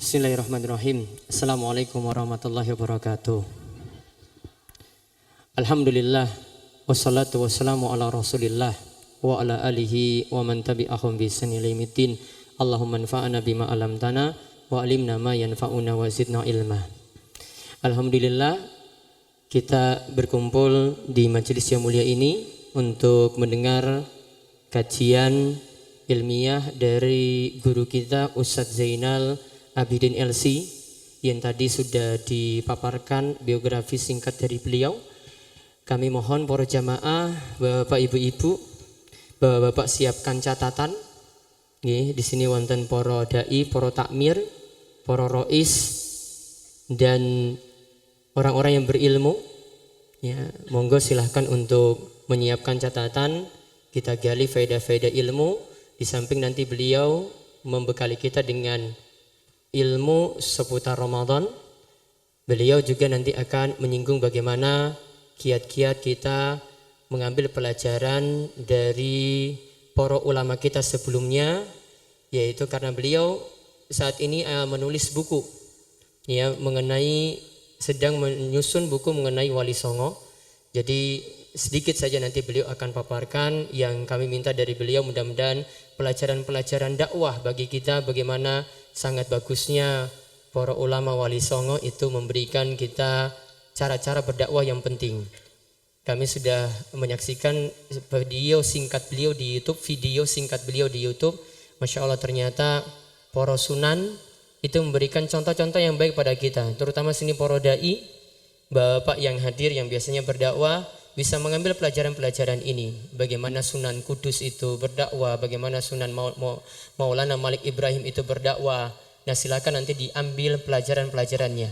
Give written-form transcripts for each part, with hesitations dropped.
Bismillahirrahmanirrahim. Assalamualaikum warahmatullahi wabarakatuh. Alhamdulillah wassalatu wassalamu ala Rasulillah wa ala alihi wa man tabi'ahum bi ihsan ila yaumil. Allahumma anfa'na bima 'allamtana wa 'allimna ma yanfa'una wa zidna ilma. Alhamdulillah kita berkumpul di majelis yang mulia ini untuk mendengar kajian ilmiah dari guru kita Ustadz Zainal Abidin LC yang tadi sudah dipaparkan biografi singkat dari beliau. Kami mohon para jamaah, bapak ibu-ibu, bapak siapkan catatan. Di sini wonten para dai, para takmir, para rois dan orang-orang yang berilmu. Ya, monggo silahkan untuk menyiapkan catatan. Kita gali faedah-faedah ilmu. Di samping nanti beliau membekali kita dengan ilmu seputar Ramadan. Beliau juga nanti akan menyinggung bagaimana kiat-kiat kita mengambil pelajaran dari para ulama kita sebelumnya, yaitu karena beliau saat ini menulis buku ya sedang menyusun buku mengenai Wali Songo. Jadi sedikit saja nanti beliau akan paparkan yang kami minta dari beliau, mudah-mudahan pelajaran-pelajaran dakwah bagi kita, bagaimana sangat bagusnya para ulama Wali Songo itu memberikan kita cara-cara berdakwah yang penting. Kami sudah menyaksikan video singkat beliau di YouTube, Masya Allah ternyata para sunan itu memberikan contoh-contoh yang baik pada kita, terutama sini para dai, bapak yang hadir yang biasanya berdakwah bisa mengambil pelajaran-pelajaran ini. Bagaimana Sunan Kudus itu berdakwah, bagaimana Sunan Maulana Malik Ibrahim itu berdakwah. Nah, silakan nanti diambil pelajaran-pelajarannya.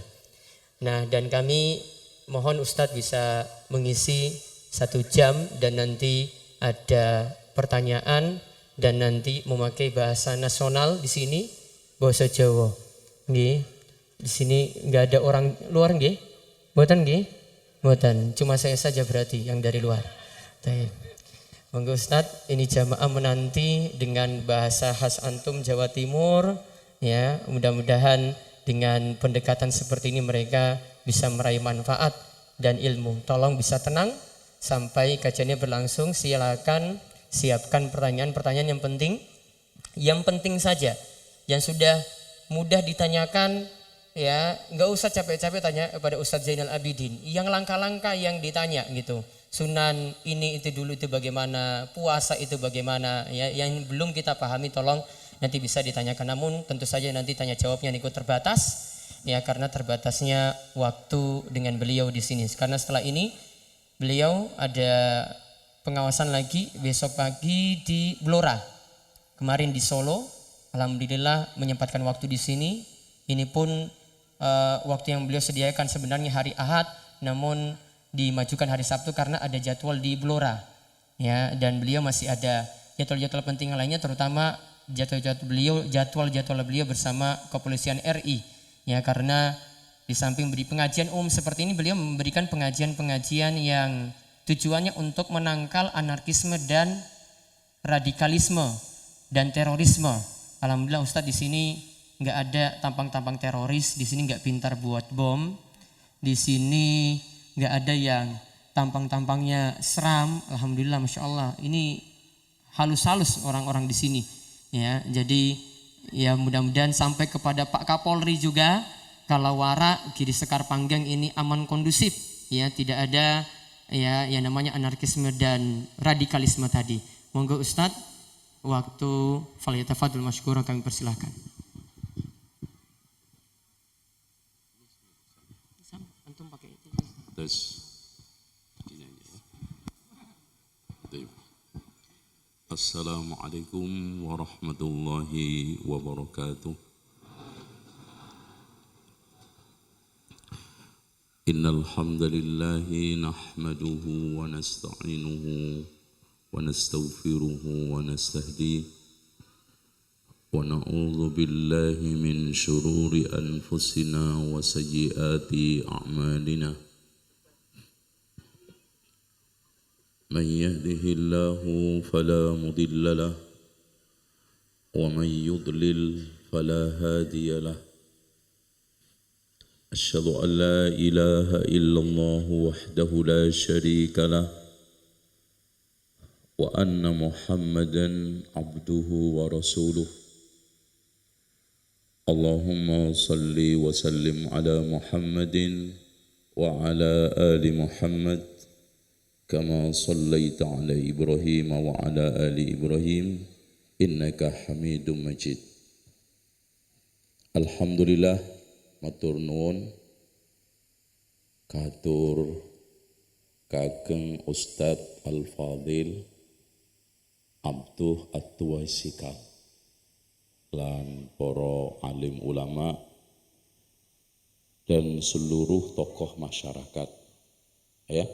Nah, dan kami mohon Ustadz bisa mengisi 1 jam dan nanti ada pertanyaan dan nanti memakai bahasa nasional di sini, bahasa Jawa. Nggih. Di sini enggak ada orang luar nggih? Mboten nggih? Mboten, cuma saya saja berarti yang dari luar. Baik. Monggo Ustadz, ini jamaah menanti dengan bahasa khas antum Jawa Timur ya. Mudah-mudahan dengan pendekatan seperti ini mereka bisa meraih manfaat dan ilmu. Tolong bisa tenang sampai kajiannya berlangsung. Silakan siapkan pertanyaan-pertanyaan yang penting. Yang penting saja, yang sudah mudah ditanyakan ya, nggak usah capek-capek tanya kepada Ustadz Zainal Abidin. Yang langkah-langkah yang ditanya gitu. Sunan ini itu dulu itu bagaimana, puasa itu bagaimana ya, yang belum kita pahami tolong nanti bisa ditanyakan. Namun tentu saja nanti tanya jawabnya ikut terbatas. Ya, karena terbatasnya waktu dengan beliau di sini. Karena setelah ini beliau ada pengawasan lagi besok pagi di Blora. Kemarin di Solo, alhamdulillah menyempatkan waktu di sini. Ini pun waktu yang beliau sediakan sebenarnya hari Ahad, namun dimajukan hari Sabtu karena ada jadwal di Blora. Ya, dan beliau masih ada jadwal-jadwal penting lainnya, terutama jadwal beliau bersama Kepolisian RI. Ya, karena di samping beri pengajian seperti ini, beliau memberikan pengajian-pengajian yang tujuannya untuk menangkal anarkisme dan radikalisme dan terorisme. Alhamdulillah Ustadz di sini nggak ada tampang-tampang teroris, di sini nggak pintar buat bom, di sini nggak ada yang tampang-tampangnya seram. Alhamdulillah, masya Allah, ini halus-halus orang-orang di sini. Ya, jadi ya mudah-mudahan sampai kepada Pak Kapolri juga, kalau Wara Giri Sekar Panggang ini aman kondusif, ya tidak ada ya yang namanya anarkisme dan radikalisme tadi. Monggo Ustadz, waktu falyatafadhal masykuran, kami persilahkan. Antum pakai itu. Assalamualaikum warahmatullahi wabarakatuh. Innal hamdalillahi nahmaduhu wa nasta'inuhu wa nastaghfiruhu wa nastahdihi wa na'udzu billahi min syururi anfusina wa sayyiati a'malina. من يهده الله فلا مضل له ومن يضلل فلا هادي له أشهد أن لا إله إلا الله وحده لا شريك له وأن محمدا عبده ورسوله اللهم صل وسلم على محمد وعلى آل محمد كما صليت على إبراهيم وعلى آل إبراهيم إنك حميد مجيد. Alhamdulillah, matur nuwun katur kageng Ustadz Al-Fadil Abduh At-Tuwaisikal lan para alim ulama dan seluruh tokoh masyarakat. Ya.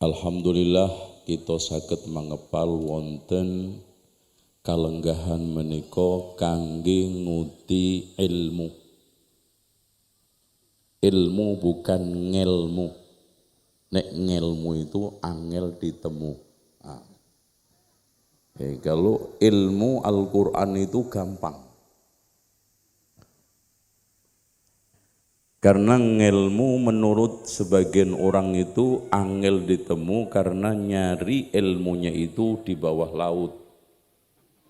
Alhamdulillah kita saged mangepal wonten kalenggahan menika kangge nguti ilmu. Ilmu bukan ngelmu. Nek ngelmu itu angel ditemu. Kalau ilmu Al-Quran itu gampang. Karena ngelmu menurut sebagian orang itu angel ditemu karena nyari ilmunya itu di bawah laut.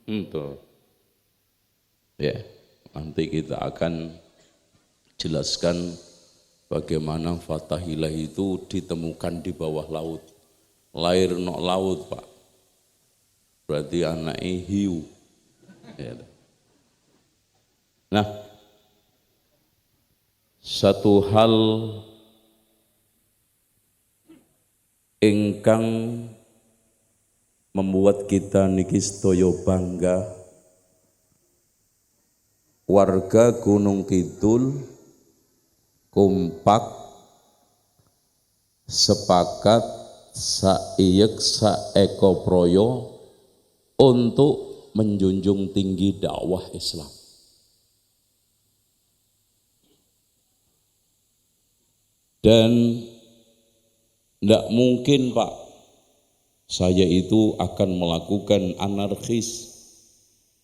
Tuh. Ya, nanti kita akan jelaskan bagaimana Fathahilah itu ditemukan di bawah laut. Lahir nok laut, Pak. Berarti anaknya hiu. Ya. Nah, satu hal ingkang membuat kita niki sedaya bangga, warga Gunung Kidul kompak sepakat saiyek saekoproyo untuk menjunjung tinggi dakwah Islam. Dan tidak mungkin Pak, saya itu akan melakukan anarkis.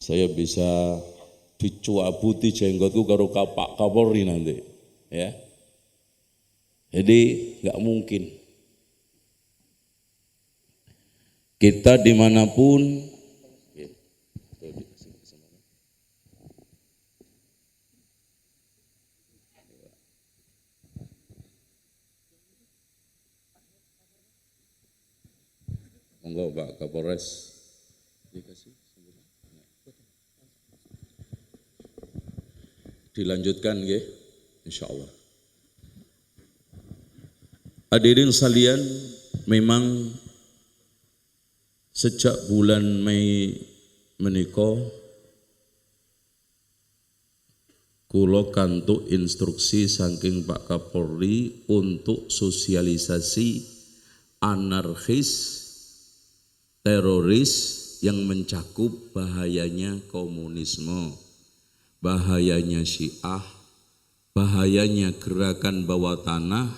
Saya bisa dicuabuti jenggotku karo Pak Kapolri nanti. Ya. Jadi nggak mungkin. Kita dimanapun, monggo Pak Kapolres dilanjutkan nggih insyaallah. Hadirin sekalian, memang sejak bulan Mei menika kula kantuk instruksi saking Pak Kapolri untuk sosialisasi anarkis teroris yang mencakup bahayanya komunisme, bahayanya Syiah, bahayanya gerakan bawah tanah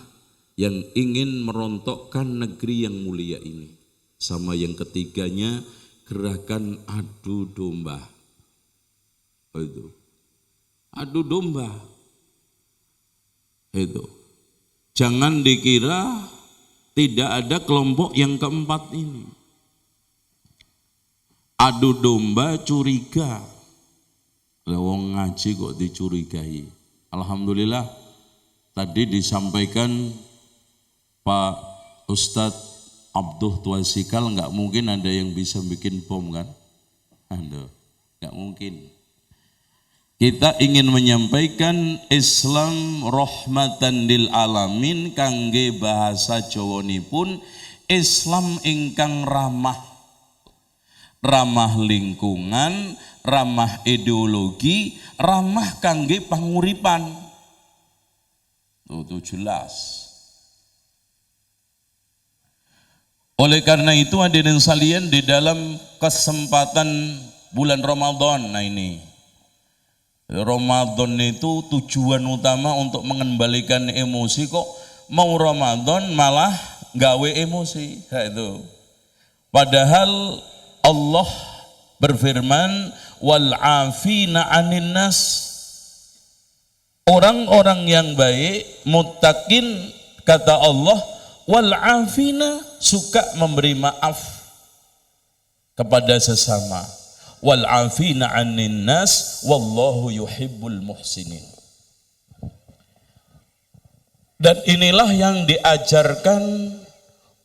yang ingin merontokkan negeri yang mulia ini. Sama yang ketiganya gerakan adu domba. Itu. Adu domba. Itu. Jangan dikira tidak ada kelompok yang keempat ini. Adu domba curiga. Wong ngaji kok dicurigai. Alhamdulillah tadi disampaikan Pak Ustadz Abduh Tuwaisikal, nggak mungkin ada yang bisa bikin bom kan? Nggak mungkin. Kita ingin menyampaikan Islam rahmatan lil alamin kangge bahasa Jawanipun Islam ingkang ramah lingkungan, ramah ideologi, ramah kangge panguripan. Itu jelas. Oleh karena itu hadirin sekalian, di dalam kesempatan bulan Ramadan, nah ini Ramadan itu tujuan utama untuk mengembalikan emosi, kok mau Ramadan malah gawe emosi. Itu. Padahal Allah berfirman wal afina 'anin nas. Orang-orang yang baik, muttaqin, kata Allah, wal afina, suka memberi maaf kepada sesama. Wal afina 'anin nas wallahu yuhibbul muhsinin. Dan inilah yang diajarkan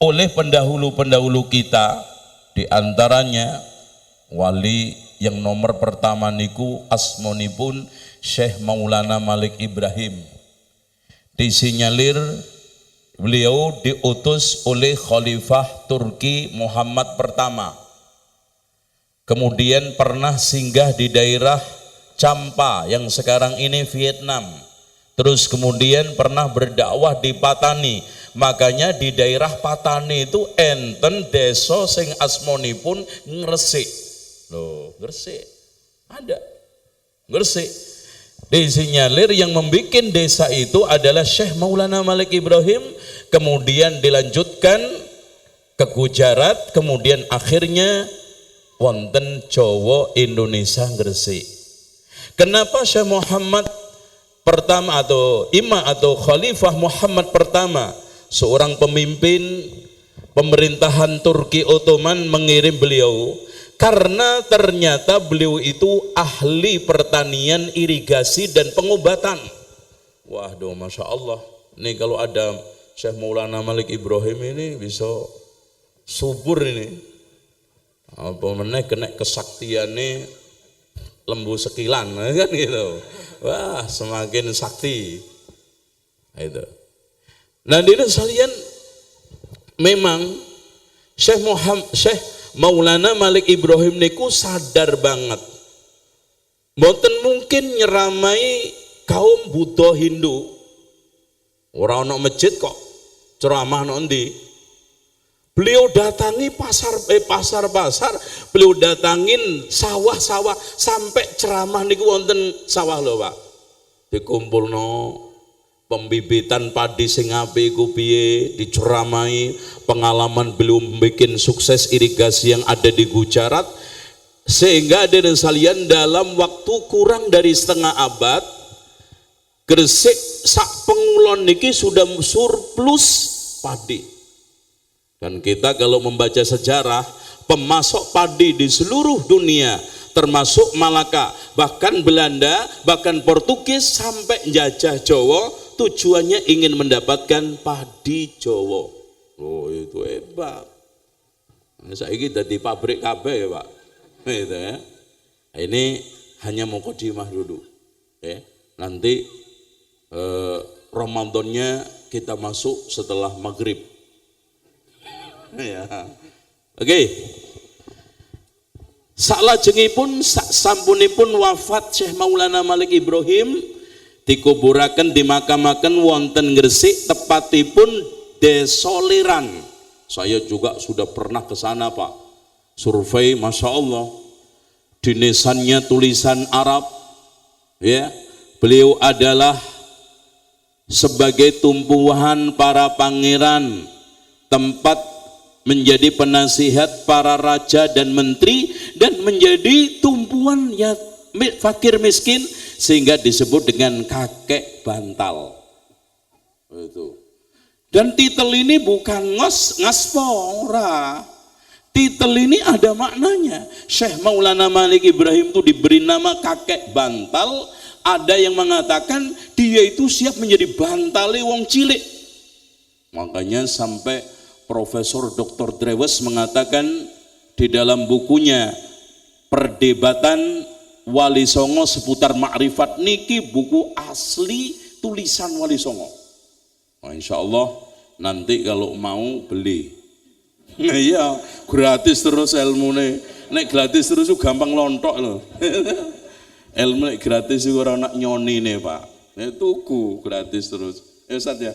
oleh pendahulu-pendahulu kita, di antaranya wali yang nomor pertama niku asmonipun Syekh Maulana Malik Ibrahim. Disinyalir beliau diutus oleh Khalifah Turki Muhammad pertama. Kemudian pernah singgah di daerah Champa yang sekarang ini Vietnam. Terus kemudian pernah berdakwah di Patani. Makanya di daerah Patani itu enten desa sing asmonipun Ngresik. Loh, Gresik. Ada. Gresik. Disinyalir yang membuat desa itu adalah Syekh Maulana Malik Ibrahim, kemudian dilanjutkan ke Gujarat, kemudian akhirnya wonten Jawa Indonesia Gresik. Kenapa Syekh Muhammad pertama atau imam atau Khalifah Muhammad pertama, seorang pemimpin pemerintahan Turki Ottoman mengirim beliau? Karena ternyata beliau itu ahli pertanian, irigasi dan pengobatan. Waduh, Masya Allah. Ini kalau ada Syekh Maulana Malik Ibrahim ini bisa subur ini. Apa meneh kena kesaktiannya lembu sekilan kan gitu. Wah, semakin sakti. Itu. Nah, hadirin sekalian, memang Syekh Maulana Malik Ibrahim niku sadar banget. Mboten mungkin nyeramai kaum Buddha Hindu. Ora ono masjid kok ceramah ono endi. Beliau datangi pasar-pasar, beliau datangin sawah-sawah sampai ceramah niku wonten sawah lho, Pak. Dikumpulno pembibitan padi sing apik iku piye, diceramai pengalaman beliau bikin sukses irigasi yang ada di Gujarat, sehingga ada sekalian dalam waktu kurang dari setengah abad Gresik sak pengulon niki sudah surplus padi. Dan kita kalau membaca sejarah, pemasok padi di seluruh dunia termasuk Malaka, bahkan Belanda, bahkan Portugis sampai jajah Jawa, tujuannya ingin mendapatkan padi Jawa. Oh, itu hebat. Saiki dadi pabrik kabeh ya, Pak. Gitu ya. Ini hanya mukadimah dulu. Ya. Nanti Ramadannya kita masuk setelah maghrib. Ya. Oke. Salajengipun sampunipun wafat Syekh Maulana Malik Ibrahim, dikuburaken dimakamaken wonten Gresik, tepatipun Desa Liran. Saya juga sudah pernah ke sana, Pak. Survei, Masya Allah. Dinisannya tulisan Arab. Ya, beliau adalah sebagai tumpuan para pangeran, tempat menjadi penasihat para raja dan menteri, dan menjadi tumpuan ya fakir miskin, sehingga disebut dengan kakek bantal. Itu. Dan titel ini bukan ngaspora. Titel ini ada maknanya. Syekh Maulana Malik Ibrahim itu diberi nama kakek bantal. Ada yang mengatakan dia itu siap menjadi bantale wong cilik. Makanya sampai Profesor Dr. Drewes mengatakan di dalam bukunya Perdebatan Wali Songo seputar Ma'rifat, niki buku asli tulisan Wali Songo. Nah, insya Allah nanti kalau mau beli. Iya, gratis terus ilmunya. Nek gratis terus itu gampang lontok loh. Ilmu nek gratis itu orang nak nyoni nih, Pak. Tuku gratis terus. Ya Ustaz ya.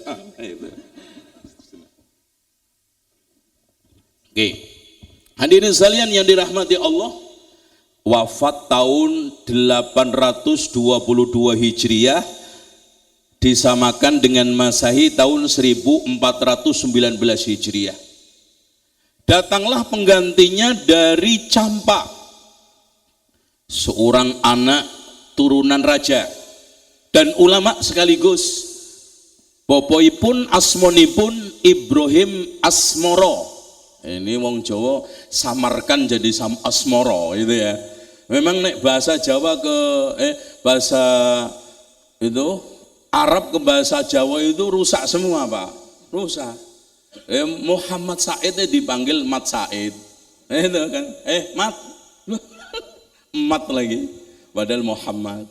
Oke. Hadirin sekalian yang dirahmati Allah, wafat tahun 822 Hijriah disamakan dengan Masehi tahun 1419 Hijriah. Datanglah penggantinya dari Campa, seorang anak turunan raja dan ulama sekaligus. Bapakipun asmonipun Ibrahim Asmoro. Ini wong Jawa samarkan jadi Asmoro itu ya. Memang nek bahasa Jawa ke bahasa itu Arab ke bahasa Jawa itu rusak semua, Pak. Rusak. Muhammad Said dipanggil Mat Said. Itu kan. Mat. Mat lagi. Padahal Muhammad.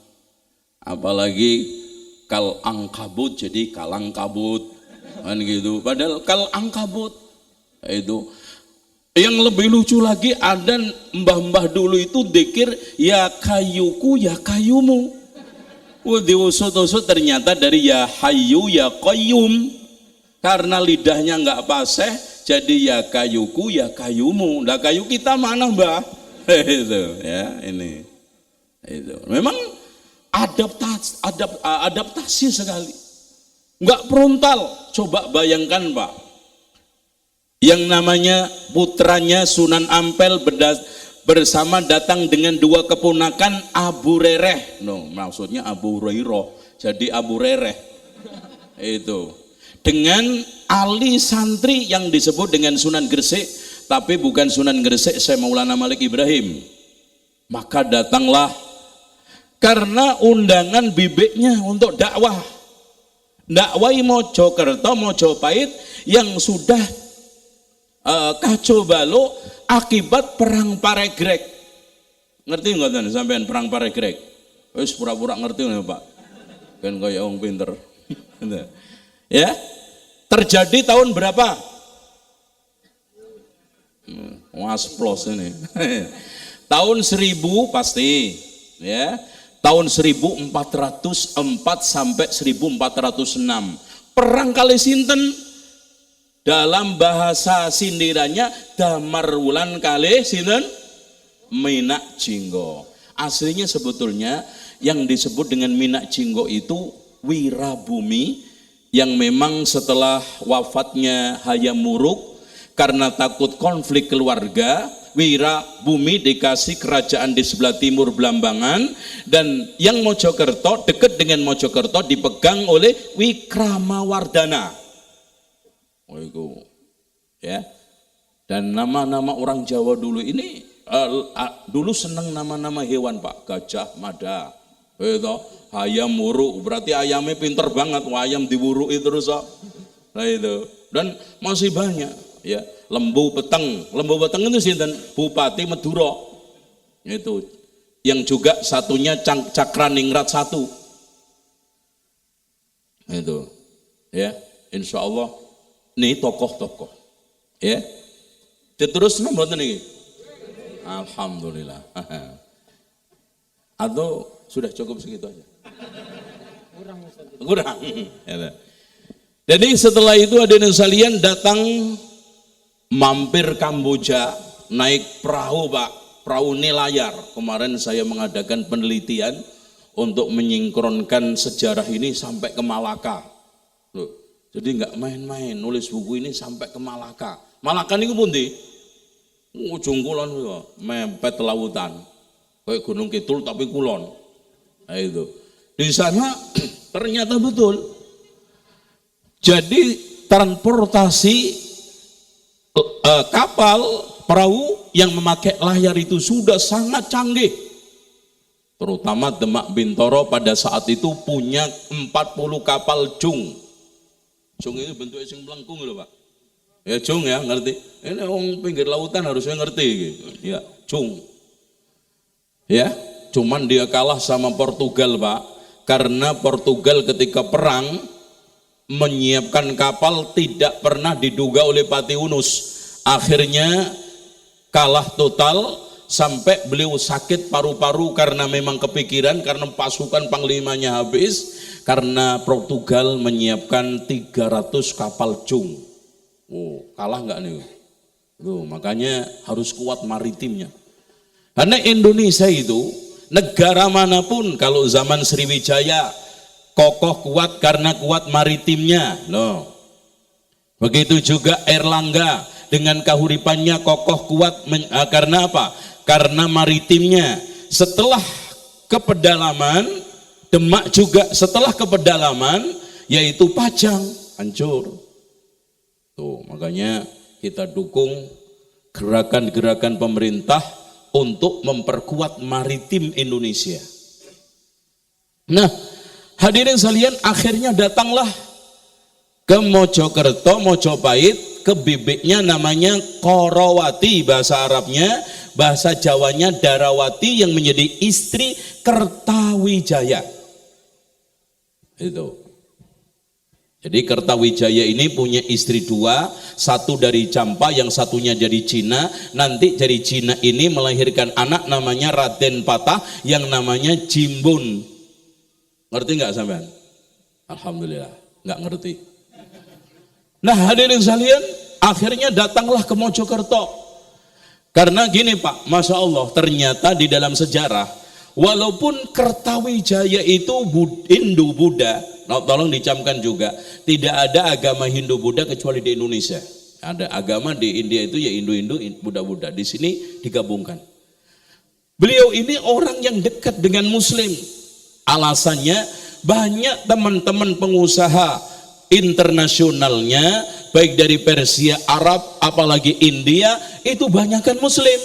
Apalagi Kal Angkabut jadi Kalang Kabut. Kan gitu. Padahal Kal Angkabut. Itu yang lebih lucu lagi, ada mbah-mbah dulu itu dikir ya kayuku ya kayumu. Diusut-usut ternyata dari ya hayyu ya qayyum, karena lidahnya nggak fasih jadi ya kayuku ya kayumu. Nah kayu kita mana mbah? Itu ya, ini itu memang adaptasi sekali, nggak frontal. Coba bayangkan Pak, yang namanya putranya Sunan Ampel bersama datang dengan dua keponakan Abu Rereh, maksudnya Abu Hurairah, jadi Abu Rereh itu, dengan Ali santri yang disebut dengan Sunan Gresik, tapi bukan Sunan Gresik Syekh Maulana Malik Ibrahim. Maka datanglah karena undangan bibiknya untuk dakwai Mojokerto Mojopahit yang sudah kacau balau akibat perang Paregreg. Ngerti nggak sampean perang Paregreg? Wis pura-pura ngerti nih Pak. Kan kayak orang pinter. Ya, terjadi tahun berapa? Wasplos ini. Tahun 1000 pasti, ya. Tahun 1404 sampai 1406. Perang kali sinten? Dalam bahasa sindirannya damar wulan kali sinten Minak Jinggo. Aslinya sebetulnya yang disebut dengan Minak Jinggo itu Wirabumi, yang memang setelah wafatnya Hayam Wuruk karena takut konflik keluarga, Wirabumi dikasih kerajaan di sebelah timur Blambangan, dan yang Mojokerto dekat dengan Mojokerto dipegang oleh Wikramawardhana. Itu ya, dan nama-nama orang Jawa dulu ini dulu seneng nama-nama hewan Pak, Gajah Mada, itu Hayam Wuruk, berarti ayamnya pinter banget, ayam diwuruki terus kok. Nah itu, dan masih banyak ya, Lembu Peteng itu sinten? Bupati Madura itu, yang juga satunya Cakraningrat 1 itu ya, insya Allah nih tokoh-tokoh ya. Terus mboten niki. Alhamdulillah. Atau sudah cukup segitu aja? Kurang. Ya. Jadi setelah itu hadirin sekalian datang mampir Kamboja, naik perahu Pak, perahu Nilayar. Kemarin saya mengadakan penelitian untuk menyingkronkan sejarah ini sampai ke Malaka. Loh. Jadi nggak main-main nulis buku ini sampai ke Malaka. Malaka ini pundi? Ujung kulon mepet lautan. Kayak Gunung Kidul tapi kulon. Nah itu. Di sana ternyata betul. Jadi transportasi kapal perahu yang memakai layar itu sudah sangat canggih. Terutama Demak Bintoro pada saat itu punya 40 kapal jung. Jung itu bentuknya sing melengkung loh Pak. Ya jung ya, ngerti. Ini orang pinggir lautan harusnya ngerti gitu. Ya, jung. Ya, cuman dia kalah sama Portugal Pak. Karena Portugal ketika perang menyiapkan kapal tidak pernah diduga oleh Pati Unus. Akhirnya kalah total sampai beliau sakit paru-paru karena memang kepikiran, karena pasukan panglimanya habis. Karena Portugal menyiapkan 300 kapal jung. Kalah nggak nih? Makanya harus kuat maritimnya. Karena Indonesia itu negara manapun, kalau zaman Sriwijaya kokoh kuat karena kuat maritimnya. Loh. Begitu juga Erlangga dengan kahuripannya kokoh kuat karena apa? Karena maritimnya. Setelah ke pedalaman, Demak juga setelah ke pedalaman, yaitu Pajang, hancur. Tuh, makanya kita dukung gerakan-gerakan pemerintah untuk memperkuat maritim Indonesia. Nah, hadirin sekalian, akhirnya datanglah ke Mojokerto, Mojopahit, ke bibitnya namanya Korowati bahasa Arabnya, bahasa Jawanya Darawati yang menjadi istri Kertawijaya. Itu. Jadi Kertawijaya ini punya istri dua, satu dari Campa, yang satunya jadi Cina. Nanti dari Cina ini melahirkan anak namanya Raden Patah, yang namanya Jimbun. Ngerti nggak sampean? Alhamdulillah, nggak ngerti. Nah hadirin sekalian, akhirnya datanglah ke Mojokerto. Karena gini Pak, Masya Allah, ternyata di dalam sejarah, walaupun Kertawijaya itu Hindu-Buddha, tolong dicamkan juga, tidak ada agama Hindu-Buddha kecuali di Indonesia. Ada agama di India itu ya Hindu-Hindu, Buddha-Buddha. Di sini digabungkan. Beliau ini orang yang dekat dengan Muslim. Alasannya banyak teman-teman pengusaha internasionalnya, baik dari Persia, Arab, apalagi India, itu banyakkan Muslim.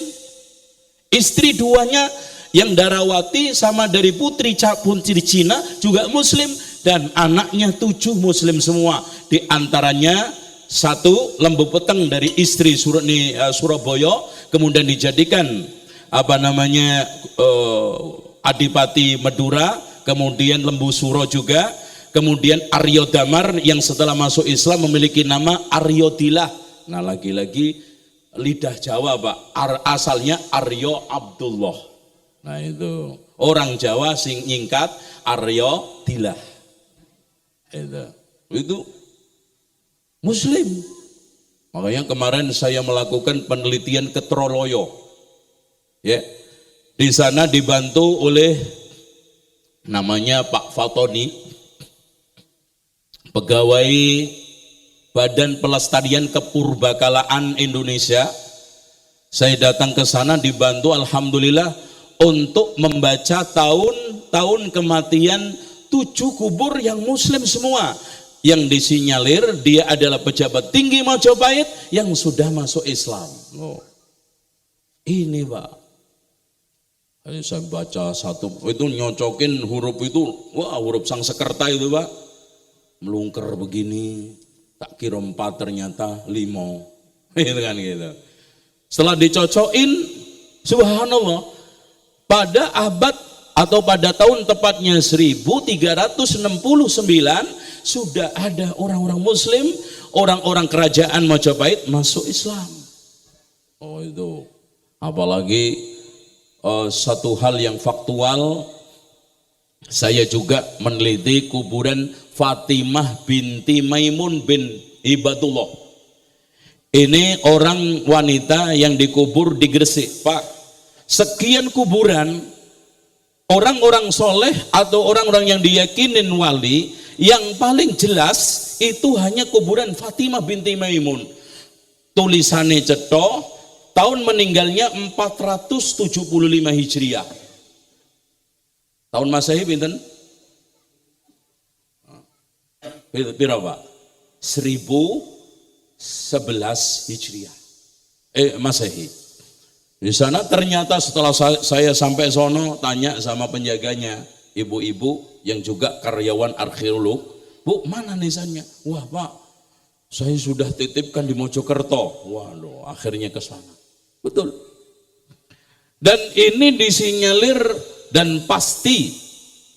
Istri duanya yang Darawati sama dari putri Cina juga Muslim, dan anaknya 7 Muslim semua. Di antaranya 1 lembu peteng dari istri Surabaya, kemudian dijadikan Adipati Madura, kemudian lembu Suro juga, kemudian Aryo Damar yang setelah masuk Islam memiliki nama Aryo Dilah. Nah lagi-lagi lidah Jawa Pak, asalnya Aryo Abdullah. Nah itu orang Jawa sing nyingkat Aryo Dilah. Itu Muslim. Makanya kemarin saya melakukan penelitian ke Troloyo. Ya. Di sana dibantu oleh namanya Pak Fatoni, pegawai Badan Pelestarian Kepurbakalaan Indonesia. Saya datang ke sana dibantu alhamdulillah untuk membaca tahun kematian 7 kubur yang Muslim semua, yang disinyalir dia adalah pejabat tinggi Majapahit yang sudah masuk Islam. Oh. Ini Pak, saya baca satu itu nyocokin huruf itu, wah huruf Sangsekerta itu Pak, melungker begini, tak kira 4 ternyata 5, gitu kan gitu. Setelah dicocokin, subhanallah, pada abad atau pada tahun tepatnya 1369 sudah ada orang-orang Muslim, orang-orang kerajaan Majapahit masuk Islam. Oh itu, apalagi satu hal yang faktual, saya juga meneliti kuburan Fatimah binti Maimun bin Hibatullah. Ini orang wanita yang dikubur di Gresik. Pak, sekian kuburan orang-orang soleh atau orang-orang yang diyakinin wali, yang paling jelas itu hanya kuburan Fatimah binti Maimun. Tulisannya cetok, tahun meninggalnya 475 Hijriah. Tahun Masehi pinten? Pira Pak? 1011 Hijriah. Masehi. Di sana ternyata setelah saya sampai sono, tanya sama penjaganya, ibu-ibu yang juga karyawan arkeolog, Bu, mana nisannya? Wah Pak, saya sudah titipkan di Mojokerto. Waduh, akhirnya ke sana. Betul. Dan ini disinyalir dan pasti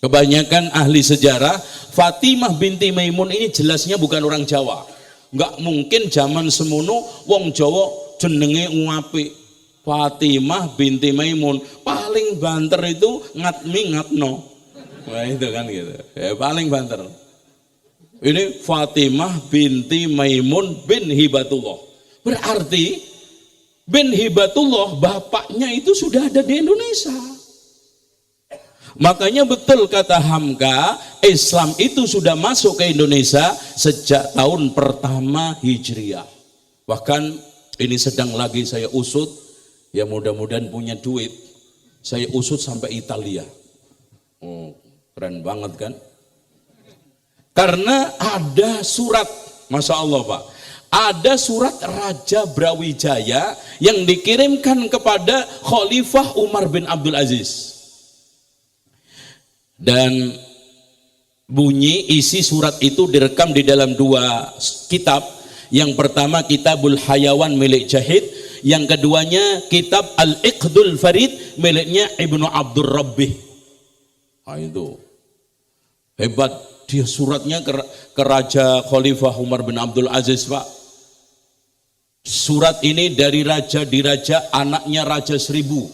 kebanyakan ahli sejarah, Fatimah binti Maimun ini jelasnya bukan orang Jawa. Enggak mungkin zaman semono wong Jawa jenenge nguapi. Fatimah binti Maimun, paling banter itu ngatmi ngatno. Wah itu kan gitu. Ya, paling banter. Ini Fatimah binti Maimun bin Hibatullah. Berarti bin Hibatullah bapaknya itu sudah ada di Indonesia. Makanya betul kata Hamka, Islam itu sudah masuk ke Indonesia sejak tahun pertama Hijriah. Bahkan ini sedang lagi saya usut, ya mudah-mudahan punya duit, saya usut sampai Italia. Oh, keren banget kan? Karena ada surat, Masya Allah Pak, ada surat Raja Brawijaya yang dikirimkan kepada Khalifah Umar bin Abdul Aziz. Dan bunyi isi surat itu direkam di dalam dua kitab. Yang pertama Kitabul Hayawan milik Jahid, yang keduanya Kitab Al-Iqdul Farid miliknya Ibnu Abdul Rabbih. Nah, itu hebat dia, suratnya ke Raja Khalifah Umar bin Abdul Aziz Pak. Surat ini dari raja diraja, anaknya Raja Seribu.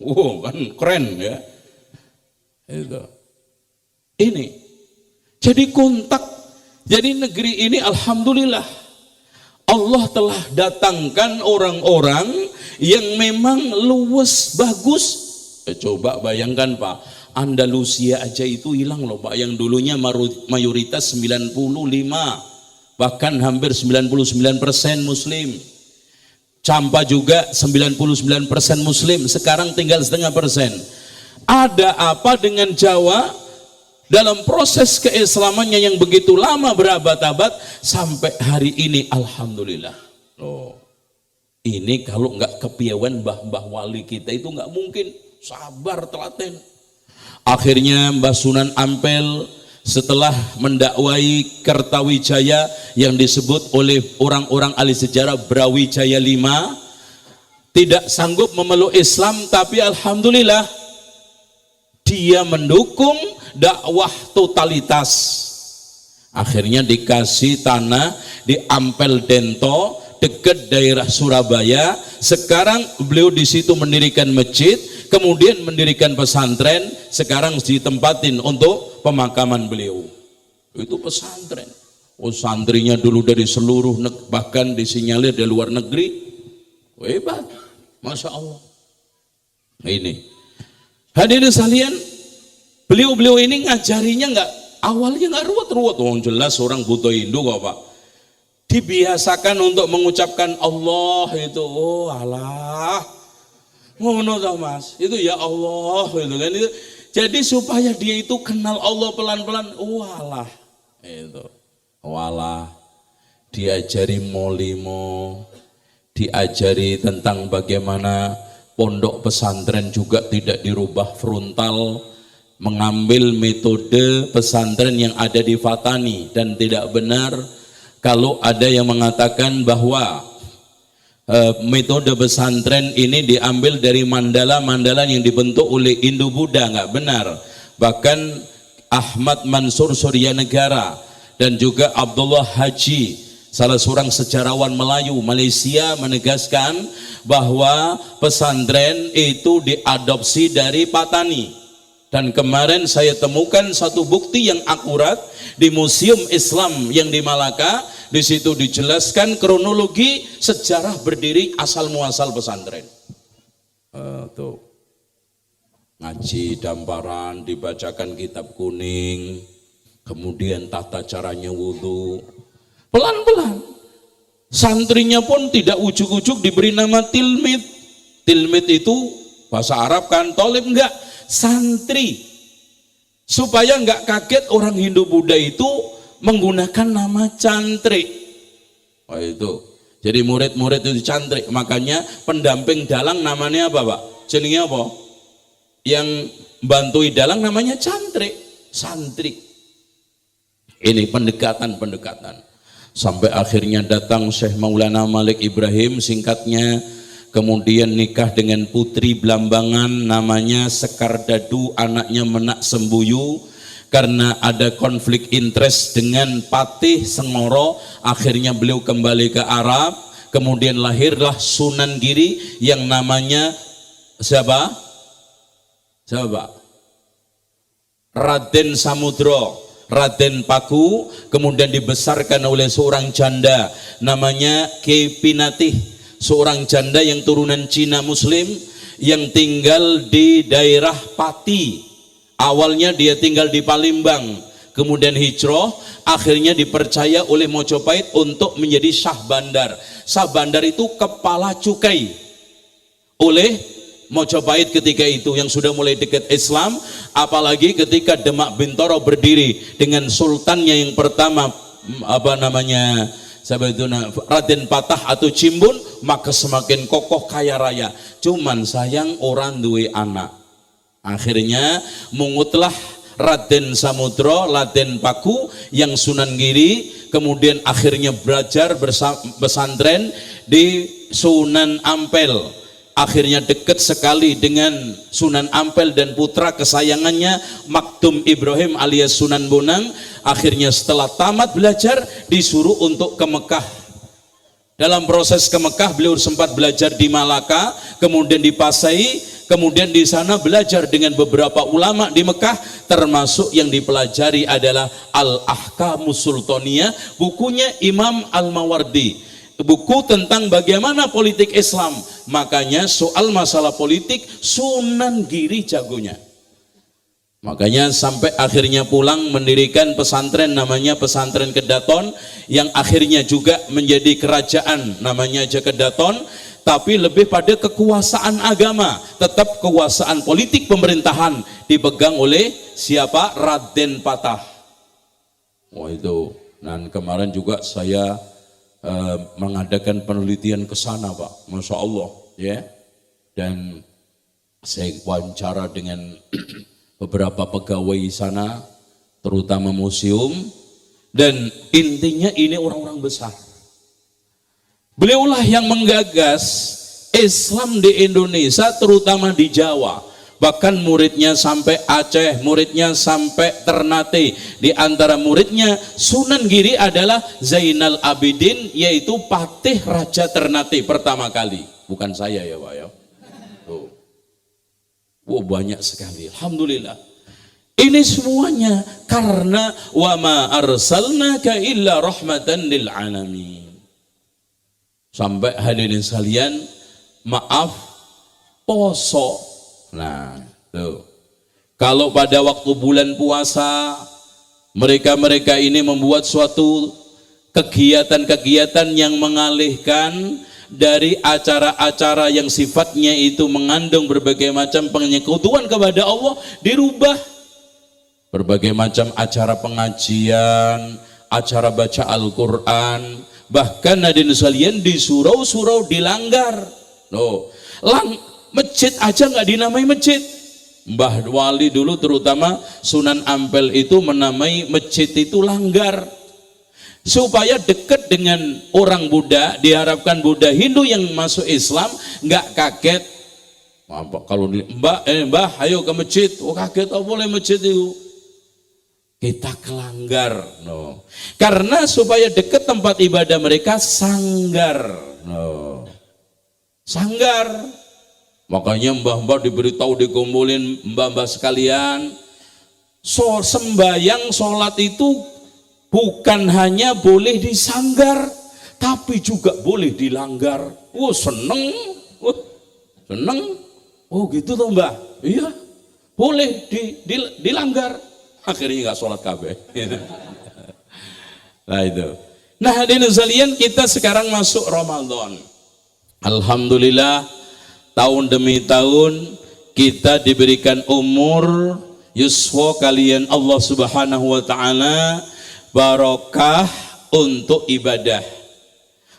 Wow, kan keren ya. Itu. Ini jadi kontak, jadi negeri ini alhamdulillah Allah telah datangkan orang-orang yang memang luwes bagus. Coba bayangkan Pak, Andalusia aja itu hilang loh Pak, yang dulunya mayoritas 95, bahkan hampir 99% muslim. Campa juga 99% muslim, sekarang tinggal 0,5%. Ada apa dengan Jawa dalam proses keislamannya yang begitu lama berabad-abad sampai hari ini alhamdulillah. Oh, ini kalau nggak kepiawan mbah-mbah wali kita itu nggak mungkin, sabar telaten. Akhirnya Mbah Sunan Ampel setelah mendakwai Kertawijaya yang disebut oleh orang-orang ahli sejarah Brawijaya V, tidak sanggup memeluk Islam, tapi alhamdulillah dia mendukung dakwah totalitas. Akhirnya dikasih tanah di Ampel Dento dekat daerah Surabaya. Sekarang beliau di situ mendirikan masjid, kemudian mendirikan pesantren. Sekarang ditempatin untuk pemakaman beliau. Itu pesantren. Oh, santrinya dulu dari seluruh bahkan disinyalir dari luar negeri. Hebat, Masya Allah. Ini hadirin sekalian, beliau-beliau ini ngajarinya awalnya nggak ruwet-ruwet. Oh, jelas orang butuh Hindu kok Pak. Dibiasakan untuk mengucapkan Allah itu, oh Allah, ngono toh Mas, itu ya Allah gitu kan itu. Jadi supaya dia itu kenal Allah pelan-pelan, oh Allah, itu, oh Allah, diajari molimo, diajari tentang bagaimana pondok pesantren juga tidak dirubah frontal, mengambil metode pesantren yang ada di Fatani, dan tidak benar kalau ada yang mengatakan bahwa metode pesantren ini diambil dari mandala-mandala yang dibentuk oleh Indo-Buddha. Nggak benar. Bahkan Ahmad Mansur Suryanegara dan juga Abdullah Haji, salah seorang sejarawan Melayu Malaysia, menegaskan bahwa pesantren itu diadopsi dari Patani. Dan kemarin saya temukan satu bukti yang akurat di Museum Islam yang di Malaka. Di situ dijelaskan kronologi sejarah berdiri asal muasal pesantren. Tuh ngaji damparan, dibacakan kitab kuning, kemudian tata caranya wudhu. Pelan-pelan santrinya pun tidak ujuk-ujuk diberi nama tilmid. Tilmid itu bahasa Arab kan, tolib enggak, santri, supaya enggak kaget orang Hindu Buddha itu menggunakan nama cantrik. Oh, itu jadi murid-murid itu cantrik. Makanya pendamping dalang namanya apa Pak? Jenenge apa? Yang bantui dalang namanya cantrik, santri. Ini pendekatan-pendekatan sampai akhirnya datang Syekh Maulana Malik Ibrahim, singkatnya, kemudian nikah dengan putri Blambangan namanya Sekar Dadu, anaknya Menak Sembuyu. Karena ada konflik interest dengan Patih Sengoro, akhirnya beliau kembali ke Arab. Kemudian lahirlah Sunan Giri yang namanya siapa? Raden Samudro, Raden Paku. Kemudian dibesarkan oleh seorang janda namanya Ki Pinatih, seorang janda yang turunan Cina Muslim yang tinggal di daerah Pati. Awalnya dia tinggal di Palembang, kemudian hijrah, akhirnya dipercaya oleh Mojopahit untuk menjadi Syah Bandar. Syah Bandar itu kepala cukai oleh Mojopahit ketika itu, yang sudah mulai dekat Islam. Apalagi ketika Demak Bintoro berdiri dengan sultannya yang pertama, Raden Patah atau Cimbun, maka semakin kokoh kaya raya. Cuman sayang orang duwe anak. Akhirnya mungutlah Raden Samudro, Raden Paku yang Sunan Giri, kemudian akhirnya belajar pesantren di Sunan Ampel. Akhirnya dekat sekali dengan Sunan Ampel dan putra kesayangannya Maktum Ibrahim alias Sunan Bonang. Akhirnya setelah tamat belajar disuruh untuk ke Mekah. Dalam proses ke Mekah beliau sempat belajar di Malaka, kemudian di Pasai, kemudian di sana belajar dengan beberapa ulama di Mekah, termasuk yang dipelajari adalah Al-Ahkamus Sultaniyah, bukunya Imam Al-Mawardi, buku tentang bagaimana politik Islam. Makanya soal masalah politik Sunan Giri jagonya. Makanya sampai akhirnya pulang mendirikan pesantren namanya Pesantren Kedaton, yang akhirnya juga menjadi kerajaan namanya aja Kedaton, tapi lebih pada kekuasaan agama, tetap kekuasaan politik pemerintahan dipegang oleh siapa? Raden Patah. Wah itu. Dan kemarin juga saya mengadakan penelitian ke sana, Pak. Masya Allah, ya. Dan saya wawancara dengan beberapa pegawai sana, terutama museum, dan intinya ini orang-orang besar. Beliaulah yang menggagas Islam di Indonesia, terutama di Jawa. Bahkan muridnya sampai Aceh, muridnya sampai Ternate. Di antara muridnya Sunan Giri adalah Zainal Abidin, yaitu Patih Raja Ternate pertama kali. Bukan saya ya Pak ya. Tuh. Wow, banyak sekali. Alhamdulillah. Ini semuanya karena wa ma arsalnaka illa rahmatan lil alamin. Sampai hadirin sekalian, maaf, poso. Nah, tuh. Kalau pada waktu bulan puasa mereka ini membuat suatu kegiatan-kegiatan yang mengalihkan dari acara-acara yang sifatnya itu mengandung berbagai macam penyekutuan kepada Allah, dirubah berbagai macam acara pengajian, acara baca Al-Quran, bahkan hadirin sekalian di surau-surau dilanggar. Loh, masjid aja nggak dinamai masjid. Mbah Wali dulu terutama Sunan Ampel itu menamai masjid itu langgar, supaya dekat dengan orang Buddha. Diharapkan Buddha Hindu yang masuk Islam nggak kaget. Apa kalau mbah ayo ke masjid, oh kaget, oh boleh masjid itu, kita kelanggar. No. Karena supaya dekat tempat ibadah mereka sanggar. No. Sanggar. Makanya mbah-mbah diberitahu, dikumpulin mbah-mbah sekalian, sembayang sholat itu bukan hanya boleh disanggar, tapi juga boleh dilanggar. Wah, seneng. Oh gitu toh mbah? Iya, boleh dilanggar. Akhirnya nggak sholat kabeh. Nah itu. Nah hadirin sekalian, kita sekarang masuk Ramadan. Alhamdulillah, tahun demi tahun kita diberikan umur yuswa kalian Allah Subhanahu wa taala, barokah untuk ibadah.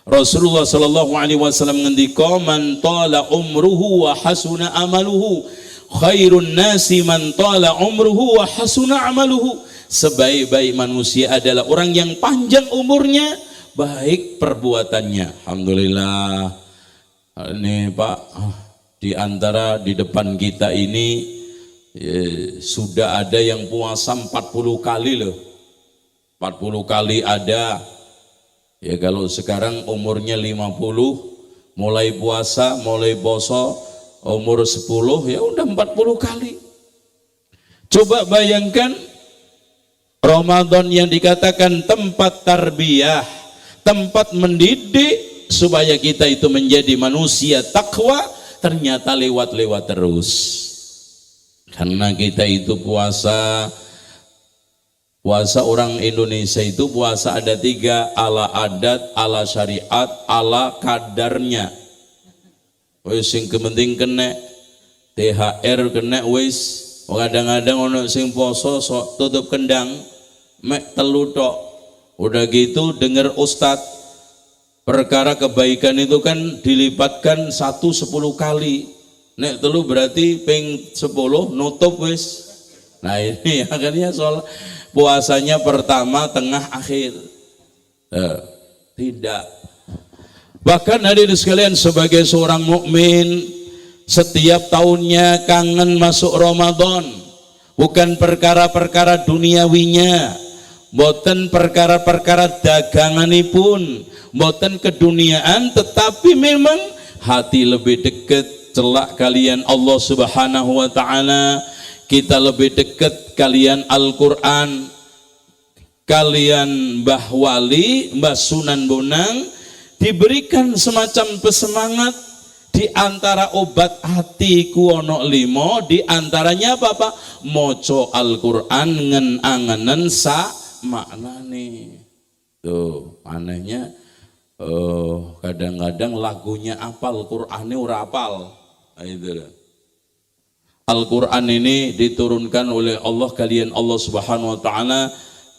Rasulullah sallallahu alaihi wasallam ngendika, man tala umruhu wa hasuna amaluhu, khairun nasi man tala umruhu wa hasuna amaluhu. Sebaik-baik manusia adalah orang yang panjang umurnya, baik perbuatannya. Alhamdulillah. Ini Pak, di antara di depan kita ini sudah ada yang puasa 40 kali loh. 40 kali ada. Ya kalau sekarang umurnya 50, mulai puasa, mulai poso, umur 10 ya udah 40 kali. Coba bayangkan Ramadan yang dikatakan tempat tarbiyah, tempat mendidik supaya kita itu menjadi manusia takwa, ternyata lewat-lewat terus. Karena kita itu puasa orang Indonesia itu puasa ada 3, ala adat, ala syariat, ala kadarnya. Wis sing kepenting kena THR kena wis. Kadang-kadang ono sing poso sok tutup kendang mek telu tok. Udah gitu denger ustad, perkara kebaikan itu kan dilipatkan 1 10 kali. Nek telu berarti ping 10 nutup wis. Nah ini akhirnya soal puasanya pertama, tengah, akhir. Tidak. Bahkan hadirin sekalian, sebagai seorang mukmin setiap tahunnya kangen masuk Ramadan. Bukan perkara-perkara duniawinya, boten perkara-perkara daganganipun, boten keduniaan, tetapi memang hati lebih dekat celak kalian Allah Subhanahu wa taala, kita lebih dekat kalian Al-Qur'an, kalian Mbah Wali, Mbah Sunan Bonang diberikan semacam pesemangat. Di antara obat hatiku ono 5, di antaranya apa Pak? Moco Al-Qur'an ngen anganen sa maknane. Tuh, anehnya kadang-kadang lagunya apal, Qur'annya ora apal. Nah, itu. Al-Qur'an ini diturunkan oleh Allah kalian Allah Subhanahu wa taala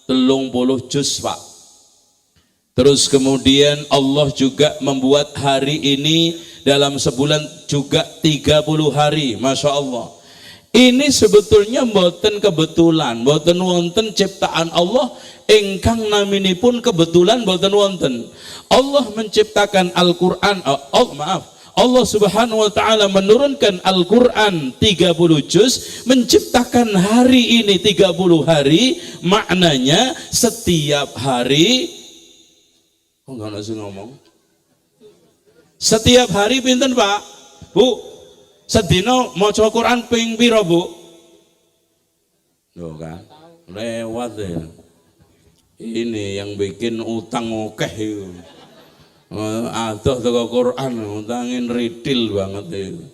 30 juz, Pak. Terus kemudian Allah juga membuat hari ini dalam sebulan juga 30 hari, Masya Allah. Ini sebetulnya mboten kebetulan, mboten wonten ciptaan Allah ingkang naminipun kebetulan mboten wonten. Allah menciptakan Al-Qur'an, Allah Subhanahu wa taala menurunkan Al-Qur'an 30 juz, menciptakan hari ini 30 hari, maknanya setiap hari enggak nasi ngomong. Setiap hari pinten Pak? Bu, sedina maca Quran ping pira Bu? Loh kan, lewat ya. Ini yang bikin utang okeh itu. Aduh teko Quran, utangin ritil banget itu.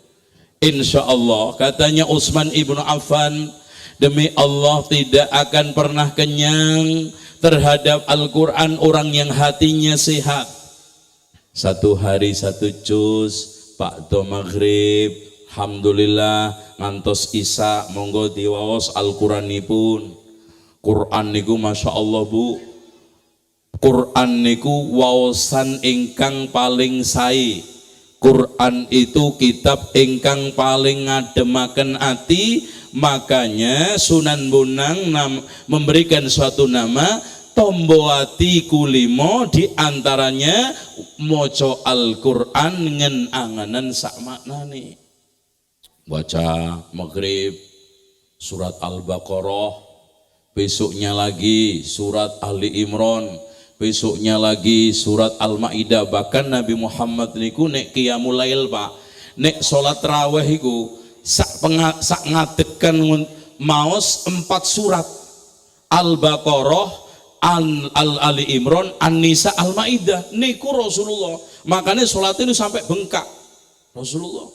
Insya Allah, katanya Utsman ibnu Affan, demi Allah tidak akan pernah kenyang terhadap Al-Quran orang yang hatinya sehat. 1 hari 1 juz, Pak do maghrib, alhamdulillah ngantos isya monggo diwaos Al-Quranipun. Quran niku Masya Allah Bu, Quran niku waosan ingkang paling sae. Quran itu kitab ingkang paling ngademaken ati, makanya Sunan Bonang memberikan suatu nama Tomboati kulimo, diantaranya moco Al-Quran ngen anganan sak maknane. Baca maghrib surat Al-Baqarah, besoknya lagi surat Ali Imran, besoknya lagi surat Al-Maidah. Bahkan Nabi Muhammad niku nek qiyamul lail Pak, nek salat raweh iku sak ngadekan maos 4 surat Al-Baqarah, Ali Imran, An-Nisa, Al-Maidah niku Rasulullah. Makanya sholat itu sampai bengkak Rasulullah.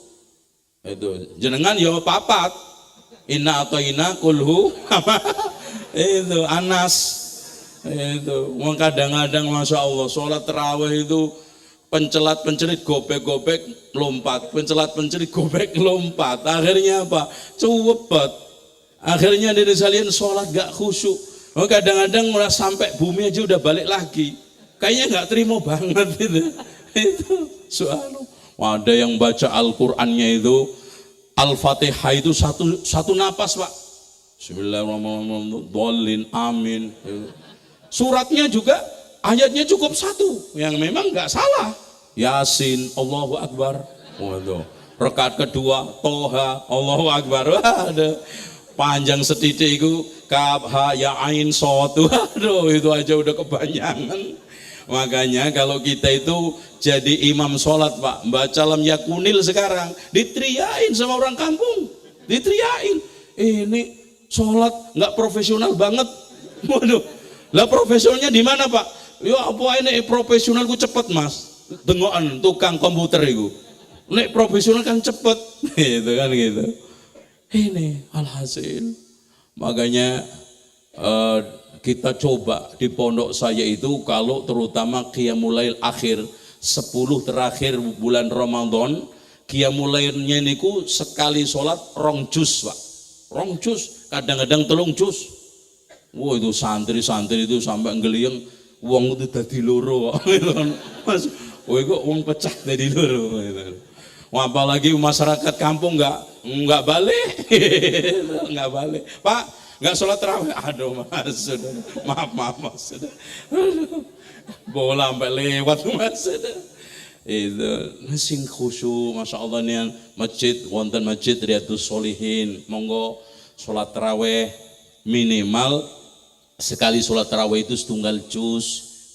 Itu jenengan ya papat, inna ataina kulhu itu Anas itu. Kadang-kadang Masya Allah sholat tarawih itu pencelat-pencelit gobek-gobek lompat, pencelat-pencelit gobek lompat. Akhirnya apa? Cuwepet. Akhirnya dari salian sholat gak khusyuk. Kadang-kadang mulai sampai bumi aja udah balik lagi, kayaknya nggak terima banget itu soal. Ada yang baca Al-Qur'annya itu Al-Fatihah itu satu napas Pak. Bismillahirrahmanirrahim, amin. Suratnya juga ayatnya cukup 1 yang memang nggak salah. Yasin, Allahu Akbar. Waduh. Rakaat kedua Toha, Allahu Akbar. Waduh. Panjang setitik itu kaf ha ya ain shad. Aduh, itu aja udah kebanyakan. Makanya kalau kita itu jadi imam sholat Pak, baca lam yakunil sekarang diteriain sama orang kampung, diteriain ini sholat nggak profesional banget. Waduh, lah profesionalnya di mana Pak? Ya apa ini profesional ku cepet Mas, dengokan tukang komputer itu. Nek profesional kan cepet, gitu kan gitu. Ini alhasil. Makanya kita coba di pondok saya itu kalau terutama qiyamul lail akhir 10 terakhir bulan Ramadan, qiyamul lailnya niku sekali sholat rong juz, Pak. Rong juz, kadang-kadang 3 juz. Wah, itu santri-santri itu sampai ngeliyeng wong itu dadi loro kok. Mas, woi kok wong pecah dadi loro gitu. Wah, apalagi masyarakat kampung nggak balik, nggak balik. Pak, nggak sholat tarawih. Aduh mas, sudah. Maaf mas, sudah. Aduh, bola sampai lewat mas, sudah. Itu sing khusyuk, masya Allah nih masjid, wonten masjid Riyadhus Sholihin. Monggo sholat tarawih minimal sekali sholat tarawih itu 1 juz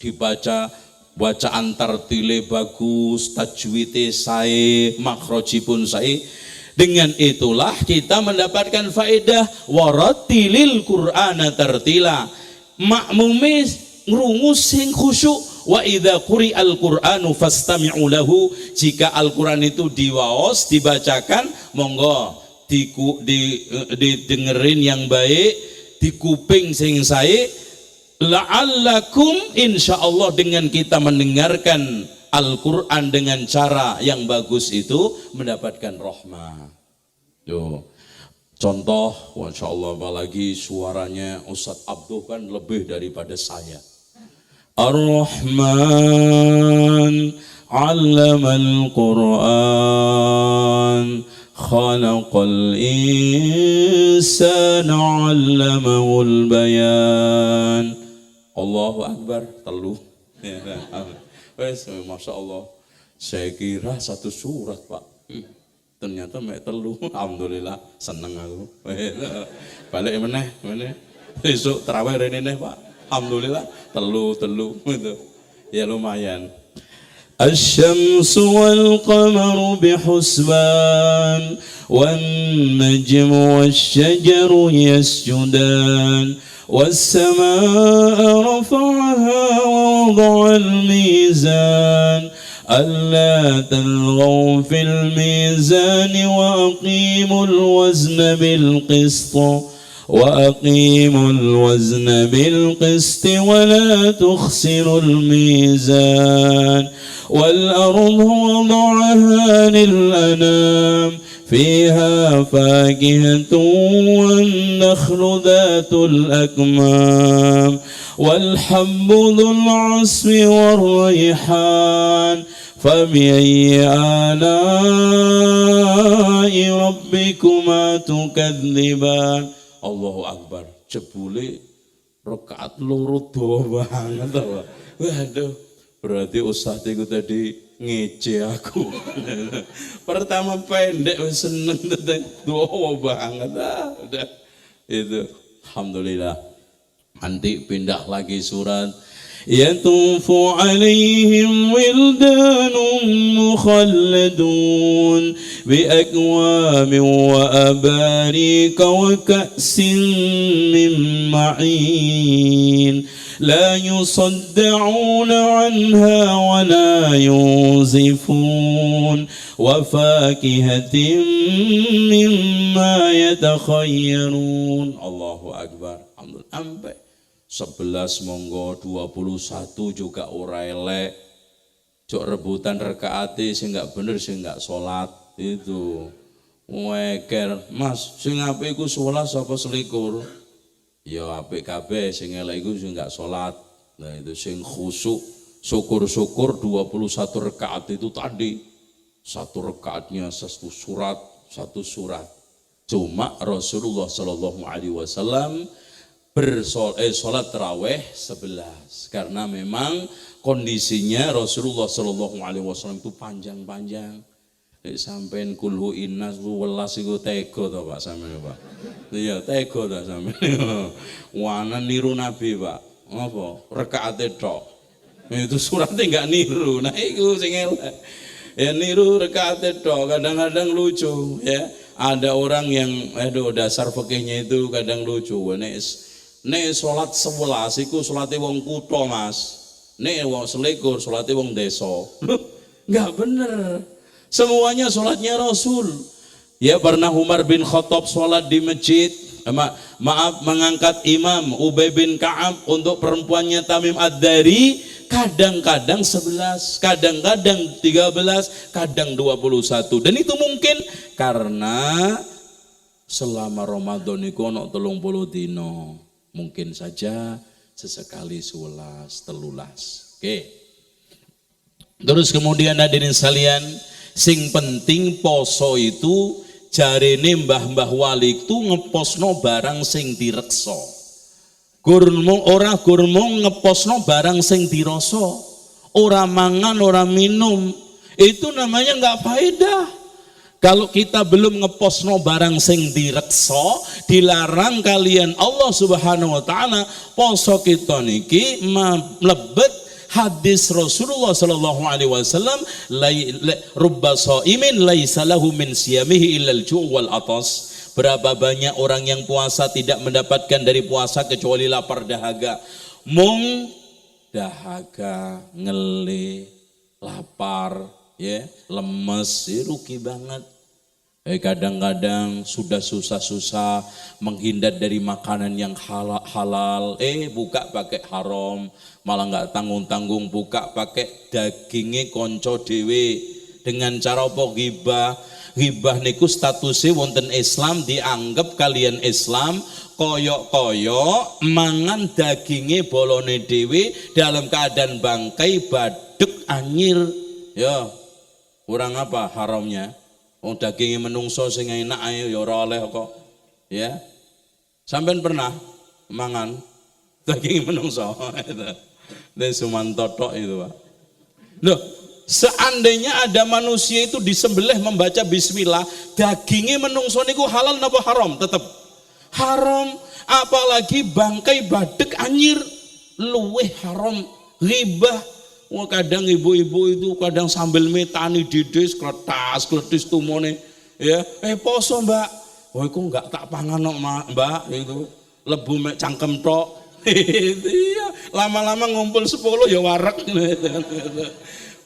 dibaca. Bacaan tartile bagus, tajwidnya sae, makhrajipun sae. Dengan itulah kita mendapatkan faedah warattilil Qur'ana tartila. Makmume ngrungu sing khusyuk. Wa idza quri'al Qur'anu fastami'u lahu. Jika Al-Qur'an itu diwaos, dibacakan, monggo didengerin yang baik, di kuping sing sae. La'allakum insyaallah dengan kita mendengarkan Al-Quran dengan cara yang bagus itu mendapatkan rahmah. Tuh. Contoh, Masya Allah, apalagi suaranya Ustadz Abduh kan lebih daripada saya. Ar-Rahman 'allamal Qur'an khalaqal insana 'allamahul bayan. Allahu Akbar, telu. Wes, Masya Allah. Saya kira 1 surat, Pak. Ternyata mek telu. Alhamdulillah, seneng aku. Balik meneh. Besok tarawih rene neh, Pak. Alhamdulillah, telu gitu. Ya lumayan. Asy-syamsu wal qamaru bihusban wan najmu wasy-syajaru yasjudan. والسماء رفعها ووضع الميزان ألا تلغوا في الميزان وأقيموا الوزن بالقسط ولا تخسروا الميزان والأرض وضعها للأنام فيها فاكهة والنخل ذات الأكمام والحب ذو العصف والريحان فبأي آلاء ربكما تكذبان. Allahu Akbar. Jebule rakaat loro dawa banget to. Waduh, berarti ustaz iku tadi ngece aku. Pertama pendek wis seneng tetek dawa banget. Udah itu alhamdulillah. Nanti pindah lagi surat yatufu alaihim wildanun mukhalladun bi akwabin wa abarika wa ka'sin min ma'in la yusaddauna anha wa la yunzifun wa fakihatin mimma yatakhayyarun. Allahu Akbar. Alhamdulillah. 11 monggo 21 juga ora elek. Jok rebutan rakaate sing enggak bener sing enggak salat itu. Weker, Mas, sing apik iku 11 apa 21? Ya apik kabeh, sing elek iku sing enggak salat. Nah itu sing khusyuk, syukur-syukur 21 rakaat itu tadi. 1 rakaatnya 1 surat, 1 surat. Cuma Rasulullah sallallahu alaihi wasallam sholat tarawih 11 karena memang kondisinya Rasulullah Shallallahu Alaihi Wasallam itu panjang-panjang sampai kulhu innas welas iku tega to Pak sampeyan Pak. Iya tega to sampeyan. Wana niru Nabi Pak. Apa? Rakaate tok. Itu suratnya enggak niru. Nah iku sing elek. Ya niru rakaate tok kadang-kadang lucu ya. Ada orang yang dasar fikihnya itu kadang lucu. Nek sholat 11 iku sholate wong kutha Mas. Nek wong 21 sholate wong desa. Enggak bener. Semuanya sholatnya Rasul. Ya, pernah Umar bin Khattab sholat di masjid, maaf mengangkat imam Ubay bin Ka'ab untuk perempuannya Tamim Ad-Dari, kadang-kadang 11, kadang-kadang 13, kadang 21. Dan itu mungkin karena selama Ramadan iku ana 30 dina, mungkin saja sesekali 11, 13. Oke. Terus kemudian hadirin sekalian, sing penting poso itu jarene mbah-mbah wali itu ngeposno barang sing direksa. Gurmung ngeposno barang sing dirasa. Ora mangan, ora minum. Itu namanya enggak faedah. Kalau kita belum ngeposno barang sing direksa, dilarang kalian Allah Subhanahu wa taala, poso kita niki mlebet hadis Rasulullah sallallahu alaihi wasallam, rubba shaimin laisa lahu min siyamihi illal ju' wal atas. Berapa banyak orang yang puasa tidak mendapatkan dari puasa kecuali lapar dahaga. Mung dahaga, ngele, lapar, ya, lemes, rugi banget. Kadang-kadang sudah susah-susah menghindar dari makanan yang halal, buka pakai haram, malah nggak tanggung-tanggung buka pakai dagingnya konco dewe. Dengan cara apa? Ghibah niku statusnya wonten Islam, dianggap kalian Islam koyok-koyok mangan dagingnya bolone dewe dalam keadaan bangkai badek anyir. Ya, kurang apa haramnya? Wong dagingnya menungso sing enak ayo ya ora oleh kok. Ya. Sampean pernah mangan daging menungso? Itu sumantotok itu, Pak. Loh, seandainya ada manusia itu disembelih membaca bismillah, dagingnya menungso niku halal napa haram? Tetap haram, apalagi bangkai badek anyir luweh haram. Ghibah. Wah, kadang ibu-ibu itu kadang sambil metani didis kletas-kletis tumone, ya. Poso, Mbak. Oh, iku enggak tak pangan kok, Mbak, itu. Lebu mek cangkem tok. Iya, lama-lama ngumpul 10 ya warek.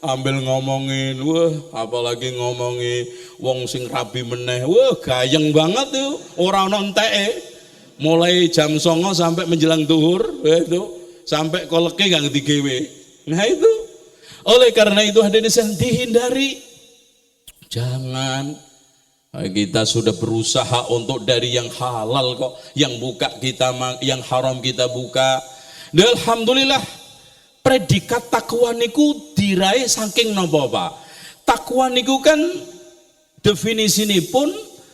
Ambil ngomongin, wah, apalagi ngomongin wong sing rabi meneh. Wah, gayeng banget tuh, ora ono enteke. Mulai jam 09.00 sampai menjelang zuhur, itu sampai koleke gak digawe. Nah itu, oleh karena itu hadirin sekalian dihindari. Jangan, kita sudah berusaha untuk dari yang halal kok, yang buka kita, yang haram kita buka. Dan alhamdulillah predikat takwa niku diraih saking napa, Pak? Takwa niku kan definisi pun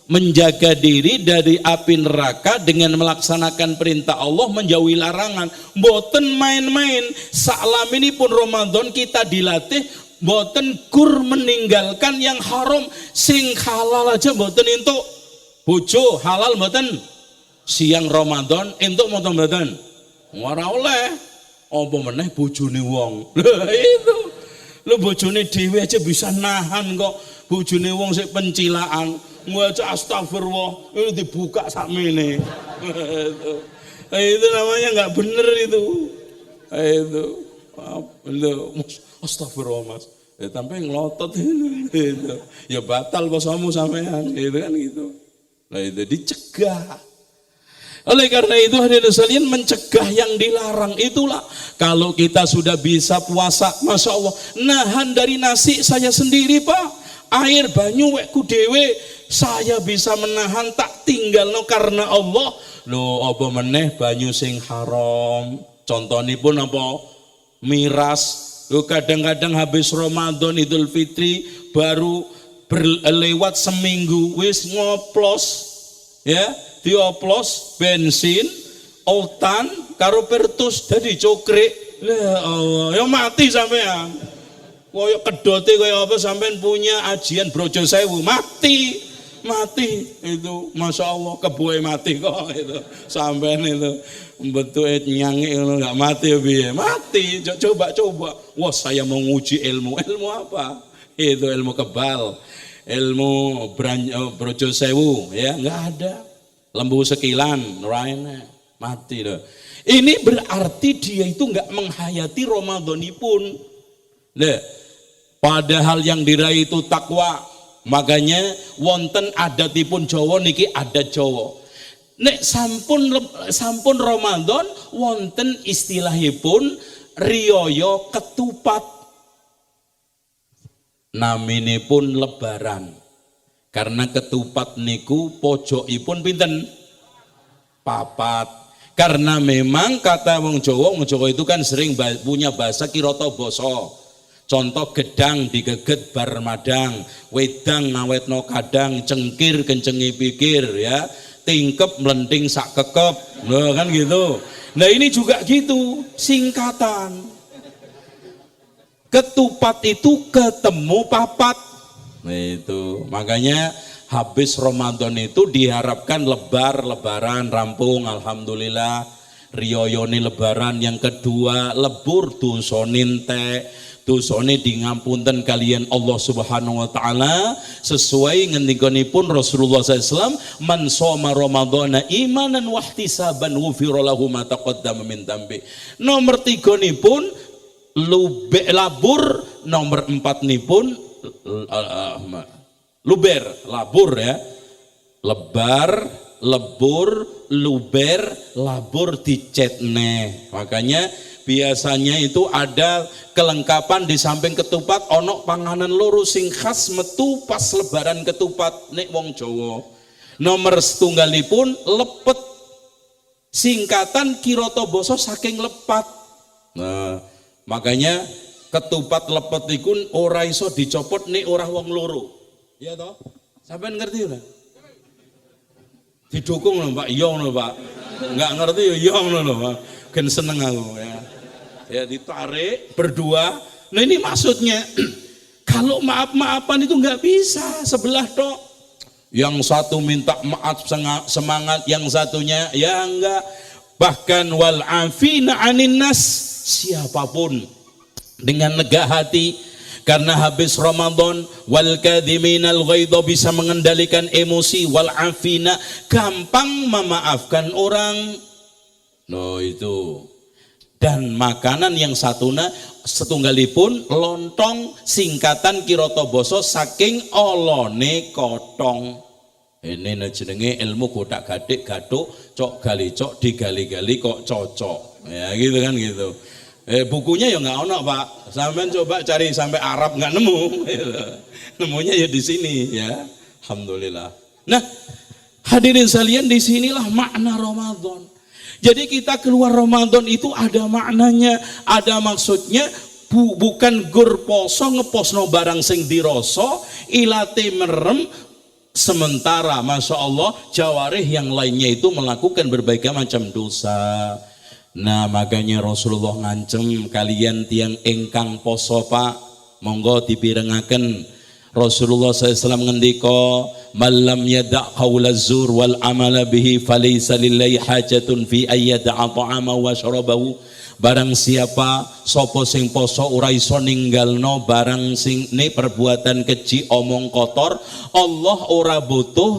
menjaga diri dari api neraka dengan melaksanakan perintah Allah, menjauhi larangan. Mboten main-main. Saklamini pun Ramadan kita dilatih mboten gur meninggalkan yang haram. Sing halal aja mboten entuk. Bojo halal mboten. Siang Ramadan entuk mboten. Ora oleh. Apa meneh bojone wong. Lha itu. Lho bojone dhewe aja bisa nahan kok. Bojone wong sik pencilaan. Ngaca astagfirullah, itu dibuka sakmene. Itu namanya nggak bener itu. Itu astagfirullah Mas. Sampai ngelotot itu. Ya batal posomu sampean, itu kan gitu. Nah itu dicegah. Oleh karena itu hadirin sekalian, mencegah yang dilarang itulah. Kalau kita sudah bisa puasa, Masya Allah, nahan dari nasi saya sendiri, Pak. Air banyu wekku dewe saya bisa menahan, tak tinggal no karena Allah. Lo apa meneh banyu sing haram, contonipun apa miras. Lo kadang-kadang habis Ramadan Idul Fitri baru berlewat seminggu wis ngoplos, ya dioplos bensin oktan karo pertus dadi cokrik. Lah Allah ya mati sampean. Koyo kedote koyo apa sampean punya ajian Brojo Sewu mati itu, Masya Allah keboe mati kok itu sampean itu bentuke nyangik ngono enggak mati ya piye mati. Coba wah saya mau nguji ilmu apa itu, ilmu kebal, ilmu Brojo Sewu, ya enggak ada, lembu sekilan raine mati loh. Ini berarti dia itu enggak menghayati Ramadanipun. Nah, padahal yang diraih itu takwa. Makanya wonten adatipun Jawa niki adat Jawa. Nek sampun Ramadan wonten istilahipun riyaya ketupat. Naminipun lebaran. Karena ketupat niku pojokipun pinten? Papat. Karena memang kata wong Jawa itu kan sering punya bahasa kirata basa. Contoh gedang digeget bar madang, wedang ngawetno kadang, cengkir kencengi pikir ya, tingkep melenting sak kekep, nah, kan gitu. Nah ini juga gitu, singkatan. Ketupat itu ketemu papat. Nah itu, makanya habis Ramadan itu diharapkan lebaran rampung, alhamdulillah. Riyoyoni lebaran yang kedua lebur dosonin teh. Dosane dingampunten kalian Allah Subhanahu wa taala sesuai ngendikanipun Rasulullah SAW, man shoma ramadhana imanan wa ihtisaban ghufira lahu ma taqaddama min dambi. Nomor 3 nipun labur, nomor 4 nipun labur ya. Lebar, lebur, luber, labur dicetne. Makanya biasanya itu ada kelengkapan di samping ketupat ono panganan loro sing khas metu pas lebaran ketupat nek wong Jawa. Nomor setunggalipun lepet, singkatan kirata basa saking lepat. Nah, makanya ketupat lepet iku ora iso dicopot nek ora wong loro. Iya toh? Sampeyan ngerti ora? Didukung lho Pak, iya lho Pak. Enggak ngerti ya iya lho Pak. Gen seneng aku ya. Ya ditarik berdua. Nah ini maksudnya kalau maaf-maafan itu nggak bisa sebelah tok. Yang satu minta maaf semangat, yang satunya ya enggak. Bahkan wal afina anin nas, siapapun dengan lega hati karena habis Ramadan, wal kadhiminal ghaidha bisa mengendalikan emosi, wal afina gampang memaafkan orang. No itu. Dan makanan yang setunggalipun lontong, singkatan kirata basa saking olone kotong. Ini jenenge ilmu godak-gadik gaduk cok gali cok digali-gali kok cocok. Ya gitu kan gitu. Bukunya ya nggak ono Pak. Sampean coba cari sampai Arab nggak nemu. Nemunya ya di sini ya. Alhamdulillah. Nah, hadirin sekalian, disinilah makna Ramadan. Jadi kita keluar Ramadan itu ada maknanya, ada maksudnya, bukan gur poso ngeposno barang sing diroso, ilate merem, sementara Masya Allah jawarih yang lainnya itu melakukan berbagai macam dosa. Nah makanya Rasulullah ngancem kalian tiang engkang poso Pak, monggo dipirengaken. Rasulullah SAW ngendika, malam yada' qawla zur wal amala bihi falaysa lillahi hajatun fi ayyada'a ta'ama wa syarabahu. Barang siapa sopo sing poso ora iso ninggalno barang sing ne perbuatan keji omong kotor, Allah ora butuh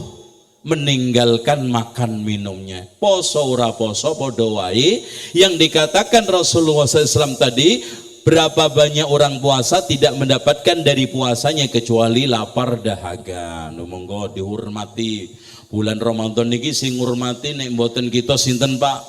meninggalkan makan minumnya. Poso ora poso padha wae. Yang dikatakan Rasulullah SAW tadi, berapa banyak orang puasa tidak mendapatkan dari puasanya kecuali lapar dahaga. Monggo dihormati. Bulan Ramadan niki sing ngurmati nek mboten kita sinten Pak?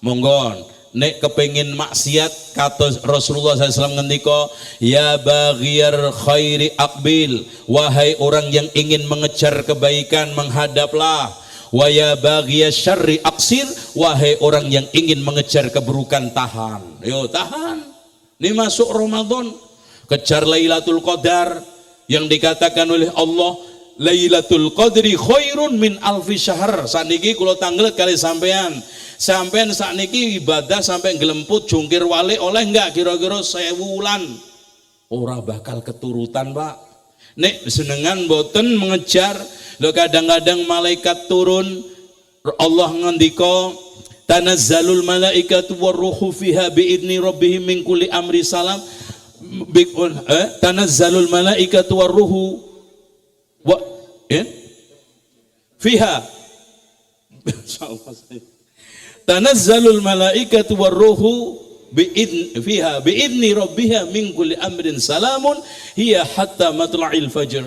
Monggo nek kepengin maksiat kata Rasulullah SAW ngendika, ya baghiyar khairi aqbil, wahai orang yang ingin mengejar kebaikan menghadaplah. Wa ya baghiyas syarri aqsir, wahai orang yang ingin mengejar keburukan tahan. Yo tahan. Ini masuk Ramadan, kejar Lailatul Qadar yang dikatakan oleh Allah, Lailatul Qadri khairun min alfi syahr. Sakniki kula tanglet kali sampean sakniki ibadah sampai gelemput jungkir wale oleh enggak kira-kira 1000 wulan. Ora bakal keturutan Pak. Nek senengan boten mengejar, lho kadang-kadang malaikat turun, Allah ngendika, tanazzalul malaikatu warruhu fiha biidni rabbihim min kulli amri salam. Tanazzalul malaikatu warruhu fiha tanazzalul malaikatu warruhu fiha biidni rabbiha min kulli amrin salamun hiya hatta matla'il fajr.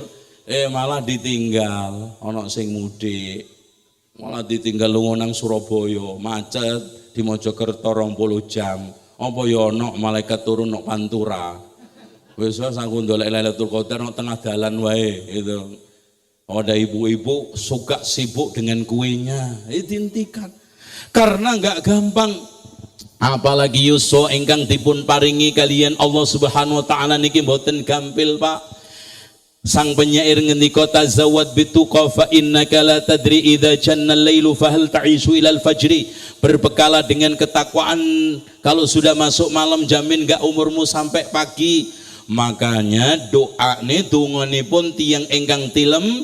Malah ditinggal ana sing mudik. Malah ditinggal lunga nang Surabaya, macet di Mojokerto 20 jam. Apa ya ana malaikat turun nang Pantura. Wis aku ndolek Lailatul Qadar nang tengah dalan wae gitu. Ada ibu-ibu suka sibuk dengan kuenya, dihentikan. Karena enggak gampang. Apalagi yuswa ingkang dipun paringi kalian Allah Subhanahu wa taala niki mboten gampil, Pak. Sang penyair ngendika tazawwad bituqa fa innaka la tadri idza janna al-lailu fa hal ta'ishu ilal fajri. Berbekalah dengan ketakwaan, kalau sudah masuk malam jamin enggak umurmu sampai pagi. Makanya doa ini dungani pun tiang engkang tilem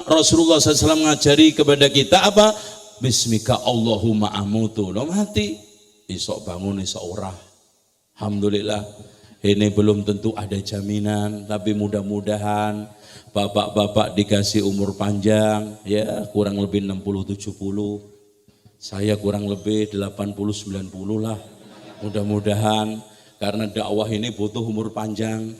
Rasulullah SAW ngajari kepada kita apa? Bismika Allahumma amutu. Lo mati isok bangun isok ora. Alhamdulillah. Ini belum tentu ada jaminan, tapi mudah-mudahan bapak-bapak dikasih umur panjang, ya kurang lebih 60-70, saya kurang lebih 80-90 lah. Mudah-mudahan, karena dakwah ini butuh umur panjang.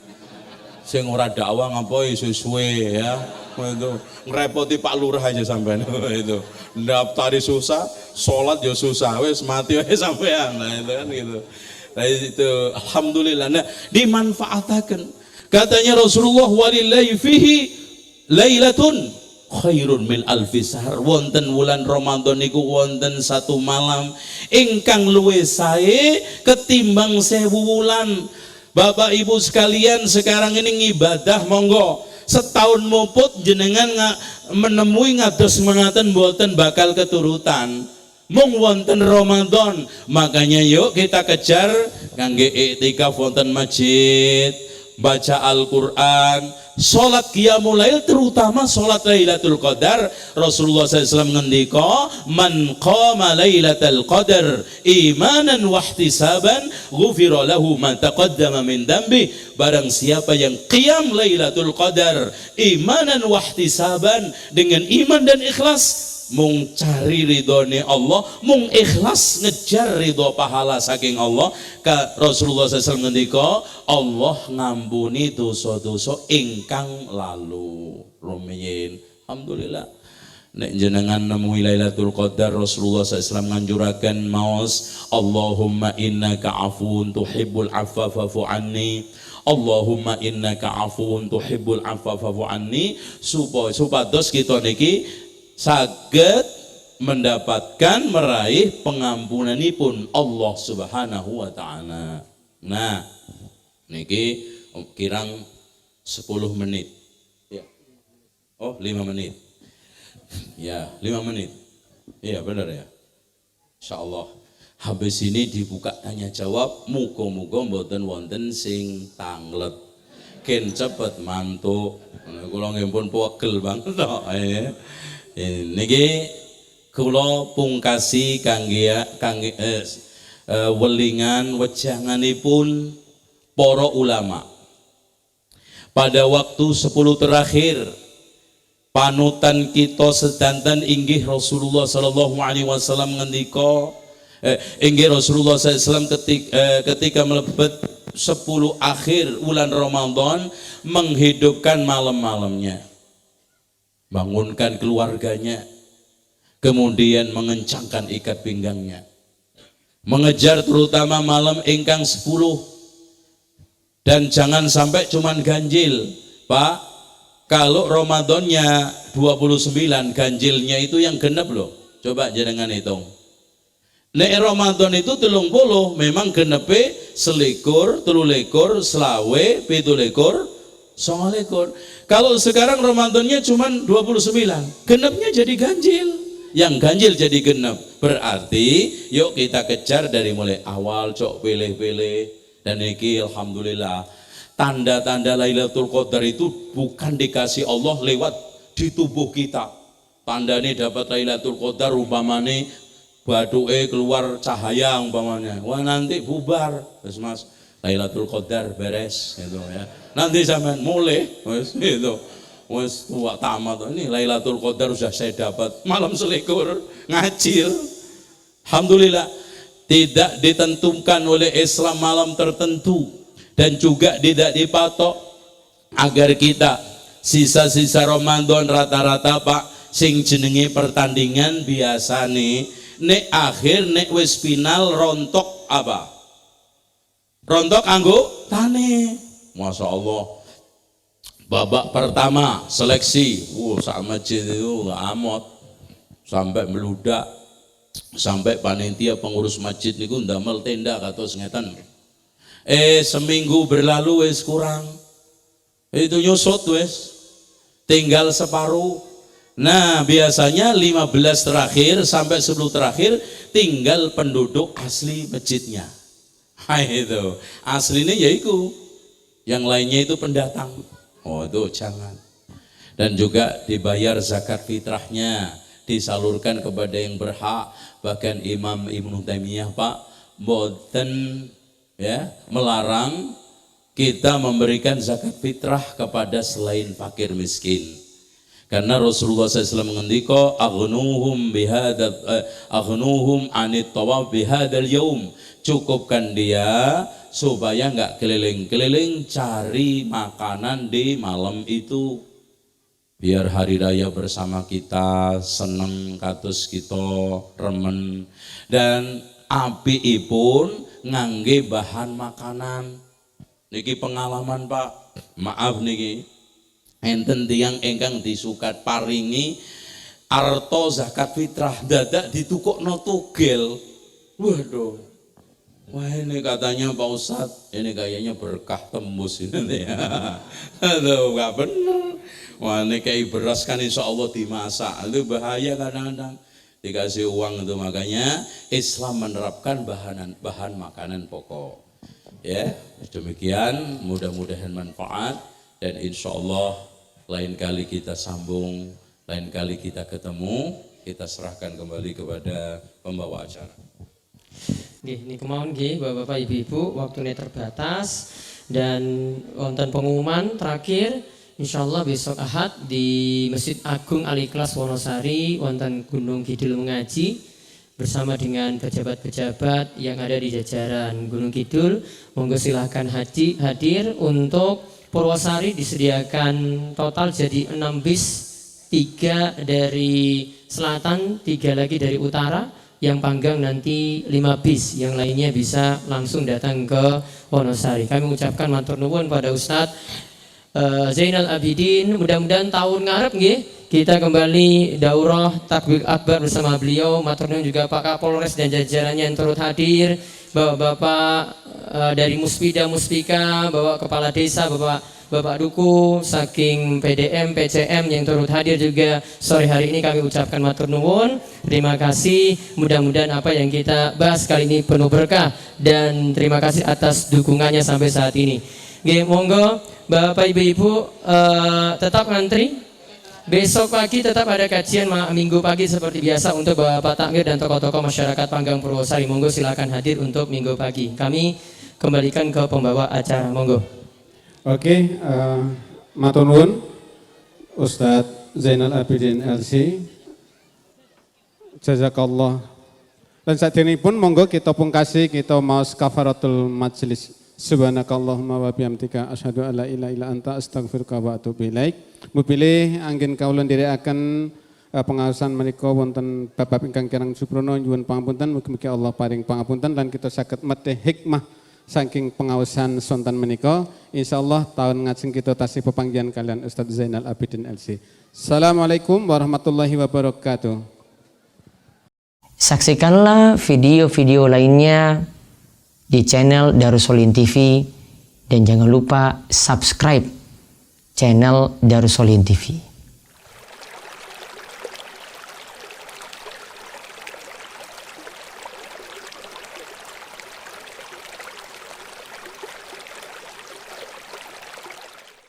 Sing ora dakwah ngapain suwe ya, itu ngerepoti Pak Lurah aja sampean itu. Daftari susah, sholat ya susah, wes mati wes sampean. Nah itu kan gitu. Nah itu alhamdulillah. Nah dimanfaatkan. Katanya Rasulullah walillahi fihi lailatun khairun min alfi sahar. Wonten wulan Ramadan niku wonten satu malam ingkang luwih sae ketimbang 1000 wulan. Bapak Ibu sekalian sekarang ini ngibadah monggo setahun muput jenengan menemui ngados mengaten mboten bakal keturutan. Mung wonten Ramadan, makanya yuk kita kejar kangge iktikaf wonten masjid, baca Al-Qur'an, salat qiyamul lail, terutama salat Lailatul Qadar. Rasulullah SAW ngendika, man qama Lailatul Qadar imanan wa ihtisaban ghufira lahu ma taqaddama min dambi. Barang siapa yang qiyam Lailatul Qadar imanan wa ihtisaban, dengan iman dan ikhlas, mung cari ridhone Allah, mung ikhlas ngejar ridho pahala saking Allah. Rasulullah SAW ngendika, Allah ngampuni dosa-dosa ingkang lalu rumiyin. Alhamdulillah. Nek jenengan nemu Lailatul Qadar, Rasulullah SAW nganjuraken maos, Allahumma innaka afuun tuhibbul afwa fa'fu anni. Allahumma innaka afuun tuhibbul afwa fa'fu anni. Supados kita niki saged mendapatkan meraih pengampunanipun Allah Subhanahu wa taala. Nah, niki kirang 10 menit. Ya. Oh, 5 menit. Ya, 5 menit. Iya, benar ya. Insyaallah. Habis ini dibuka tanya jawab, muga-muga mboten wonten sing tanglet. Ken cepet mantuk. Kula nggih pun pegel banget to. Niki kula pungkasi kangge welingan wejanganipun para ulama. Pada waktu 10 terakhir panutan kita sedanten inggih Rasulullah sallallahu alaihi wasallam ngendika, inggih Rasulullah SAW ketika melebet 10 akhir bulan Ramadan menghidupkan malam-malamnya, bangunkan keluarganya, kemudian mengencangkan ikat pinggangnya, mengejar terutama malam ingkang 10, dan jangan sampai cuman ganjil, Pak. Kalau Ramadannya 29, ganjilnya itu yang genep loh, coba jangan hitung. Nek Ramadan itu 30, memang genepe 21, 23, 24, 25, 29. Kalau sekarang Ramadannya cuma 29, genepnya jadi ganjil, yang ganjil jadi genep. Berarti yuk kita kejar dari mulai awal, cok pilih-pilih. Dan ini alhamdulillah tanda-tanda Lailatul Qadar itu bukan dikasih Allah lewat di tubuh kita. Tanda ini dapat Lailatul Qadar umpamane baduke keluar cahaya umpamanya, wah nanti bubar, terus mas Lailatul Qadar beres gitu ya. Nanti sampean mulai wes gitu, wes tua tamat ini Lailatul Qadar sudah saya dapat malam selikur ngacil. Alhamdulillah tidak ditentukan oleh Islam malam tertentu dan juga tidak dipatok agar kita sisa-sisa Ramadan rata-rata Pak sing jenenge pertandingan biasa nih nek akhir nek wis final rontok apa? Rontok anggo tane. Masya Allah. Babak pertama seleksi, sak masjid itu amot sampai meludak, sampai panitia pengurus masjid niku ndamel tenda kados ngeten. Seminggu berlalu wis kurang, itu nyusut wis, tinggal separuh. Nah biasanya 15 terakhir sampai 10 terakhir tinggal penduduk asli masjidnya. Itu aslinya yaiku, yang lainnya itu pendatang. Oh itu jangan. Dan juga dibayar zakat fitrahnya, disalurkan kepada yang berhak. Bahkan Imam Ibnu Taimiyah Pak boten ya melarang kita memberikan zakat fitrah kepada selain fakir miskin. Karena Rasulullah SAW mengendika aghnuhum anit tawaf bihadal yaum, cukupkan dia supaya nggak keliling-keliling cari makanan di malam itu, biar hari raya bersama kita seneng kados kita remen. Dan apikipun ngangge bahan makanan niki pengalaman Pak, maaf niki enten tiyang ingkang disukat paringi arto zakat fitrah dadak ditukokno tugel. Waduh, wah ini katanya Pak Ustadz, ini kayaknya berkah tembus ini ya. Aduh gak bener. Wah ini kayak beras kan insya Allah dimasak, itu bahaya kadang-kadang dikasih uang itu. Makanya Islam menerapkan bahan makanan pokok. Ya demikian, mudah-mudahan manfaat, dan insya Allah lain kali kita sambung, lain kali kita ketemu, kita serahkan kembali kepada pembawa acara. Ini kemauan Bapak Ibu, waktunya terbatas, dan wonten pengumuman terakhir, insyaallah besok Ahad di Masjid Agung Al-Ikhlas Wonosari wonten Gunung Kidul mengaji bersama dengan pejabat-pejabat yang ada di jajaran Gunung Kidul. Monggo silahkan hadir. Untuk Purwosari disediakan total jadi 6 bis, 3 dari selatan, 3 lagi dari utara. Yang Panggang nanti 5 bis, yang lainnya bisa langsung datang ke Wonosari. Kami ucapkan matur nuwun pada Ustadz Zainal Abidin. Mudah-mudahan tahun ngarep kita kembali daurah takbir akbar bersama beliau. Matur nuwun juga Pak Kapolres dan jajarannya yang turut hadir, bapak-bapak dari Muspida Muspika, bapak kepala desa, Bapak Duku, saking PDM, PCM yang turut hadir juga sore hari ini, kami ucapkan matur nuwun. Terima kasih, mudah-mudahan apa yang kita bahas kali ini penuh berkah, dan terima kasih atas dukungannya sampai saat ini. Monggo Bapak Ibu tetap ngantri. Besok pagi tetap ada kajian minggu pagi seperti biasa untuk Bapak Takmir dan tokoh-tokoh masyarakat Panggang Purwosari. Monggo silakan hadir untuk minggu pagi. Kami kembalikan ke pembawa acara. Monggo. Oke, matur nuwun Ustadz Zainal Abidin LC. Jazakallah. Dan saat ini pun monggo kita pungkasi, kita maos kafaratul majelis. Subhanakallahumma wa bihamdika asyhadu an la ilaha illa anta astaghfiruka wa atubu ilaik. Mupilih anggen kawula nderekaken pengaosan menika wonten Bapak ingkang kirang suprono nyuwun pangapunten, mugi-mugi Allah paring pangapunten lan kita saged metih hikmah saking pengaosan sonten menika. Insyaallah tahun ngajeng kita tasih pepanggihan kalian Ustadz Zainal Abidin LC. Assalamualaikum warahmatullahi wabarakatuh. Saksikanlah video-video lainnya di channel Darussolin TV dan jangan lupa subscribe channel Darussolin TV.